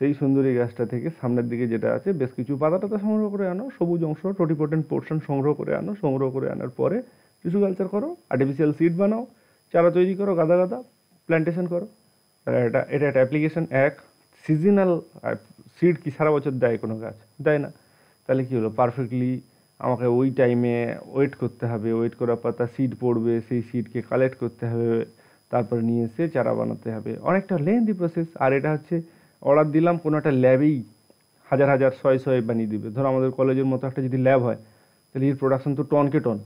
সেই সুন্দরী গাছটা থেকে সামনের দিকে যেটা আছে বেশ কিছু পাতা টাতা সংগ্রহ করে আনো, সবুজ অংশ টোটিপোটেন্ট পোর্শন সংগ্রহ করে আনো। সংগ্রহ করে আনার পরে টিস্যু কালচার করো, আর্টিফিশিয়াল সিড বানাও, চারা তৈরি করো, গাদা গাদা প্ল্যান্টেশন করো। এটা এটা একটা অ্যাপ্লিকেশন। এক, সিজনাল সিড কি সারা বছর দেয় কোনো গাছ? দেয় না। তাহলে কী হলো, পারফেক্টলি আমাকে ওই টাইমে ওয়েট করতে হবে, ওয়েট করার পর তার সিড পড়বে, সেই সিডকে কালেক্ট করতে হবে, তারপরে নিয়ে এসে চারা বানাতে হবে, অনেকটা লেন্দি প্রসেস। আর এটা হচ্ছে অর্ডার দিলাম কোনো একটা ল্যাবেই হাজার হাজার শয়ে শয়ে বানিয়ে দিবে। ধরো আমাদের কলেজের মতো একটা যদি ল্যাব হয়, তাহলে এর প্রোডাকশন তো টনকে টন।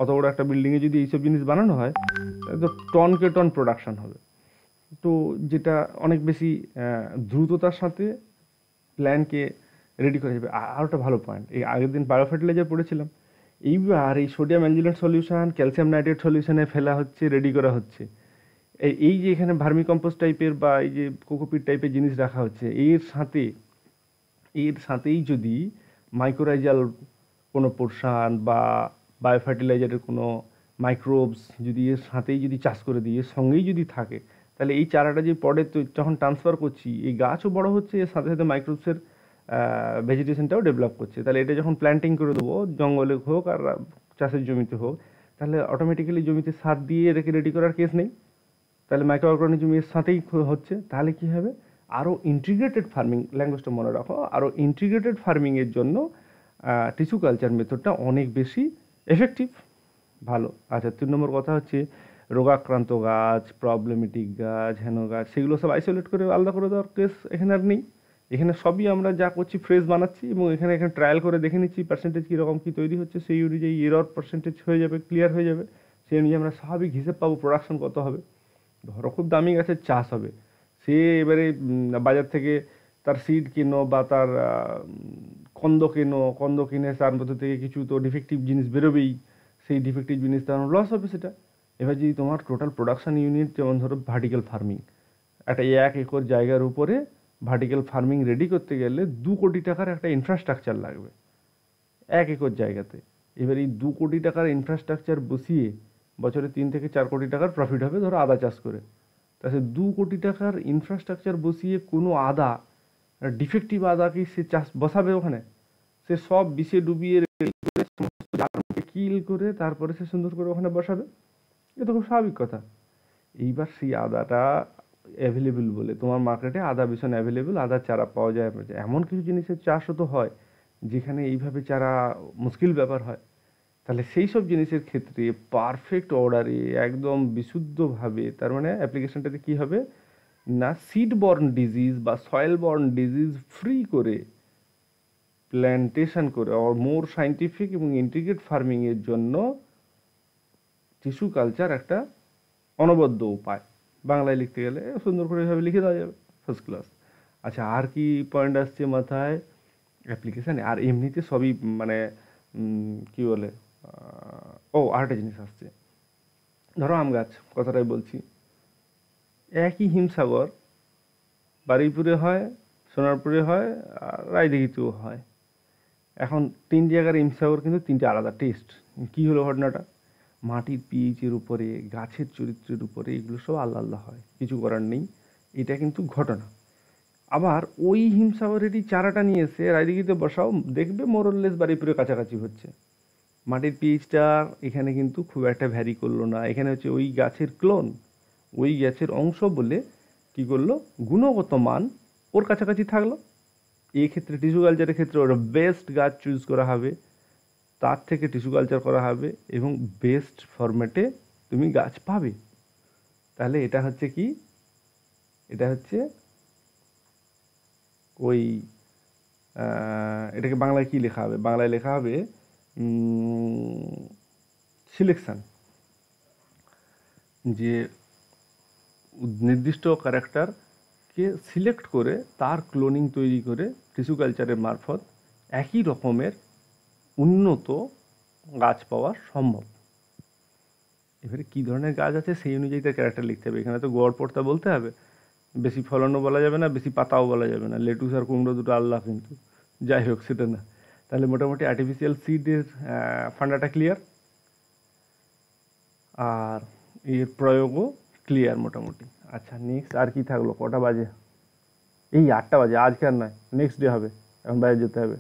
অত বড় একটা বিল্ডিংয়ে যদি এইসব জিনিস বানানো হয় তাহলে তো টনকে টন প্রোডাকশন হবে। তো যেটা অনেক বেশি দ্রুততার সাথে প্ল্যানকে রেডি করা যাবে। আর একটা ভালো পয়েন্ট, এই আগের দিন বায়ো ফার্টিলাইজার পড়েছিলাম, এইবার এই সোডিয়াম অ্যাঞ্জুলেট সলিউশন ক্যালসিয়াম নাইট্রেট সলিউশনে ফেলা হচ্ছে, রেডি করা হচ্ছে। এই যে এখানে ভার্মি কম্পোস্ট টাইপের বা এই যে কোকোপিট টাইপের জিনিস রাখা হচ্ছে, এর সাথেই যদি মাইক্রোরাইজাল কোনো পোর্শন বা বায়ো ফার্টিলাইজারের কোনো মাইক্রোবস যদি এর সাথেই যদি চাষ করে দিই, এর সঙ্গেই যদি থাকে, তাহলে এই চারাটা যে পরে তো যখন ট্রান্সফার করছি, এই গাছও বড় হচ্ছে, এর সাথে সাথে মাইক্রোবসের ভেজিটেশনটাও ডেভেলপ করছে। তাহলে এটা যখন প্ল্যান্টিং করে দেবো, জঙ্গলে হোক আর চাষের জমিতে হোক, তাহলে অটোমেটিক্যালি জমিতে সার দিয়ে রেখে রেডি করার কেস নেই। তাহলে মাইক্রো অর্গানিজম এর সাথেই হচ্ছে। তাহলে কী হবে, আরও ইন্টিগ্রেটেড ফার্মিং, ল্যাঙ্গুয়েজটা মনে রাখো, আরও ইন্টিগ্রেটেড ফার্মিংয়ের জন্য টিস্যু কালচার মেথডটা অনেক বেশি এফেক্টিভ, ভালো। আচ্ছা, 3 নম্বর কথা হচ্ছে রোগাক্রান্ত গাছ, প্রবলেমেটিক গাছ, হেন গাছ, সেগুলো সব আইসোলেট করে আলাদা করে দেওয়ার কেস এখানে আর নেই। এখানে সবই আমরা যা করছি ফ্রেশ বানাচ্ছি এবং এখানে ট্রায়াল করে দেখে নিচ্ছি পার্সেন্টেজ কীরকম কী তৈরি হচ্ছে, সেই অনুযায়ী এরর পার্সেন্টেজ হয়ে যাবে, ক্লিয়ার হয়ে যাবে। সেই অনুযায়ী আমরা স্বাভাবিক হিসেব পাবো প্রোডাকশন কত হবে। ধরো খুব দামি গাছের চাষ হবে, সে এবারে বাজার থেকে তার সিড কেনো বা তার কন্দ কিনে তার মধ্যে থেকে কিছু তো ডিফেক্টিভ জিনিস বেরোবেই, সেই ডিফেক্টিভ জিনিস তার লস হবে সেটা। এবার যদি তোমার টোটাল প্রোডাকশান ইউনিট, যেমন ধরো ভার্টিক্যাল ফার্মিং, একটা 1 একর জায়গার উপরে ভার্টিক্যাল ফার্মিং রেডি করতে গেলে 2 কোটি টাকার একটা ইনফ্রাস্ট্রাকচার লাগবে 1 একর জায়গাতে। এবার এই 2 কোটি টাকার ইনফ্রাস্ট্রাকচার বসিয়ে বছরে 3 থেকে 4 কোটি টাকার প্রফিট হবে ধরো আদা চাষ করে। তাহলে 2 কোটি টাকার ইনফ্রাস্ট্রাকচার বসিয়ে কোনো আদা, ডিফেক্টিভ আদা কি সে চাষ বসাবে ওখানে? সে সব বিষে ডুবিয়ে কিল করে তারপরে সে সুন্দর করে ওখানে বসাবে। এটা খুব স্বাভাবিক কথা। এইবার সেই আদাটা অ্যাভেলেবেল বলে তোমার মার্কেটে আদা ভীষণ অ্যাভেলেবেল, আদার চারা পাওয়া যায়। এমন কিছু জিনিসের চাষও তো হয় যেখানে এইভাবে চারা মুশকিল ব্যাপার হয়। তাহলে সেই সব জিনিসের ক্ষেত্রে পারফেক্ট অর্ডারে একদম বিশুদ্ধভাবে, তার মানে অ্যাপ্লিকেশনটাতে কী হবে না, সিড বর্ন ডিজিজ বা সয়েল বর্ন ডিজিজ ফ্রি করে প্ল্যান্টেশন করে মোর সাইন্টিফিক এবং ইন্টিগ্রেট ফার্মিংয়ের জন্য টিস্যু কালচার একটা অনবদ্য উপায়। বাংলায় লিখতে গেলে সুন্দর করে এভাবে লিখে দেওয়া যাবে, ফার্স্ট ক্লাস। আচ্ছা, আর কি পয়েন্ট আসছে মাথায় অ্যাপ্লিকেশানে? আর এমনিতে সবই মানে কী বলে, আরেকটা জিনিস আসছে, ধরো আম গাছ কথাটাই বলছি, একই হিমসাগর বারুইপুরে হয়, সোনারপুরে হয়, আর রায়দিঘিতেও হয়। এখন 3 জায়গার হিমসাগর কিন্তু 3টে আলাদা টেস্ট। কী হলো ঘটনাটা? মাটির পিএইচের উপরে, গাছের চরিত্রের উপরে, এগুলো সব আলাদা আলাদা হয়, কিছু করার নেই, এটা কিন্তু ঘটনা। আবার ওই হিমসাগরেরই চারাটা নিয়ে এসে রায়দিঘিতে বসাও, দেখবে মোরললেস বারুইপুরের কাছাকাছি হচ্ছে। মাটির পিএইচটা এখানে কিন্তু খুব একটা ভ্যারি করলো না, এখানে হচ্ছে ওই গাছের ক্লোন, ওই গাছের অংশ বলে কী করলো, গুণগত মান ওর কাছাকাছি থাকলো। এই ক্ষেত্রে টিস্যু কালচারের ক্ষেত্রে ওর বেস্ট গাছ চুজ করা হবে, তার থেকে টিস্যু কালচার করা হবে এবং বেস্ট ফরম্যাটে তুমি গাছ পাবে। তাহলে এটা হচ্ছে কি, এটা হচ্ছে ওই এটাকে বাংলায় কি লেখা হবে? বাংলায় লেখা হবে সিলেকশান, যে নির্দিষ্ট ক্যারেক্টারকে সিলেক্ট করে তার ক্লোনিং তৈরি করে টিস্যু কালচারের মারফত একই রকমের উন্নত গাছ পাওয়া সম্ভব। এবারে কী ধরনের গাছ আছে সেই অনুযায়ী তার ক্যারেক্টার লিখতে হবে। এখানে তো গড় পড়তা বলতে হবে, বেশি ফলনও বলা যাবে না, বেশি পাতাও বলা যাবে না। লেটুস আর কুমড়ো দুটো আল্লাহ, কিন্তু যাই হোক সেটা না। তাহলে মোটামুটি আর্টিফিশিয়াল সিডের ফান্ডাটা ক্লিয়ার, আর এর প্রয়োগও ক্লিয়ার মোটামুটি। আচ্ছা, নেক্সট আর কি থাকলো, কটা বাজে? এই 8টা বাজে, আজকে আর নয়, নেক্সট ডে হবে, এখন বাইরে যেতে হবে।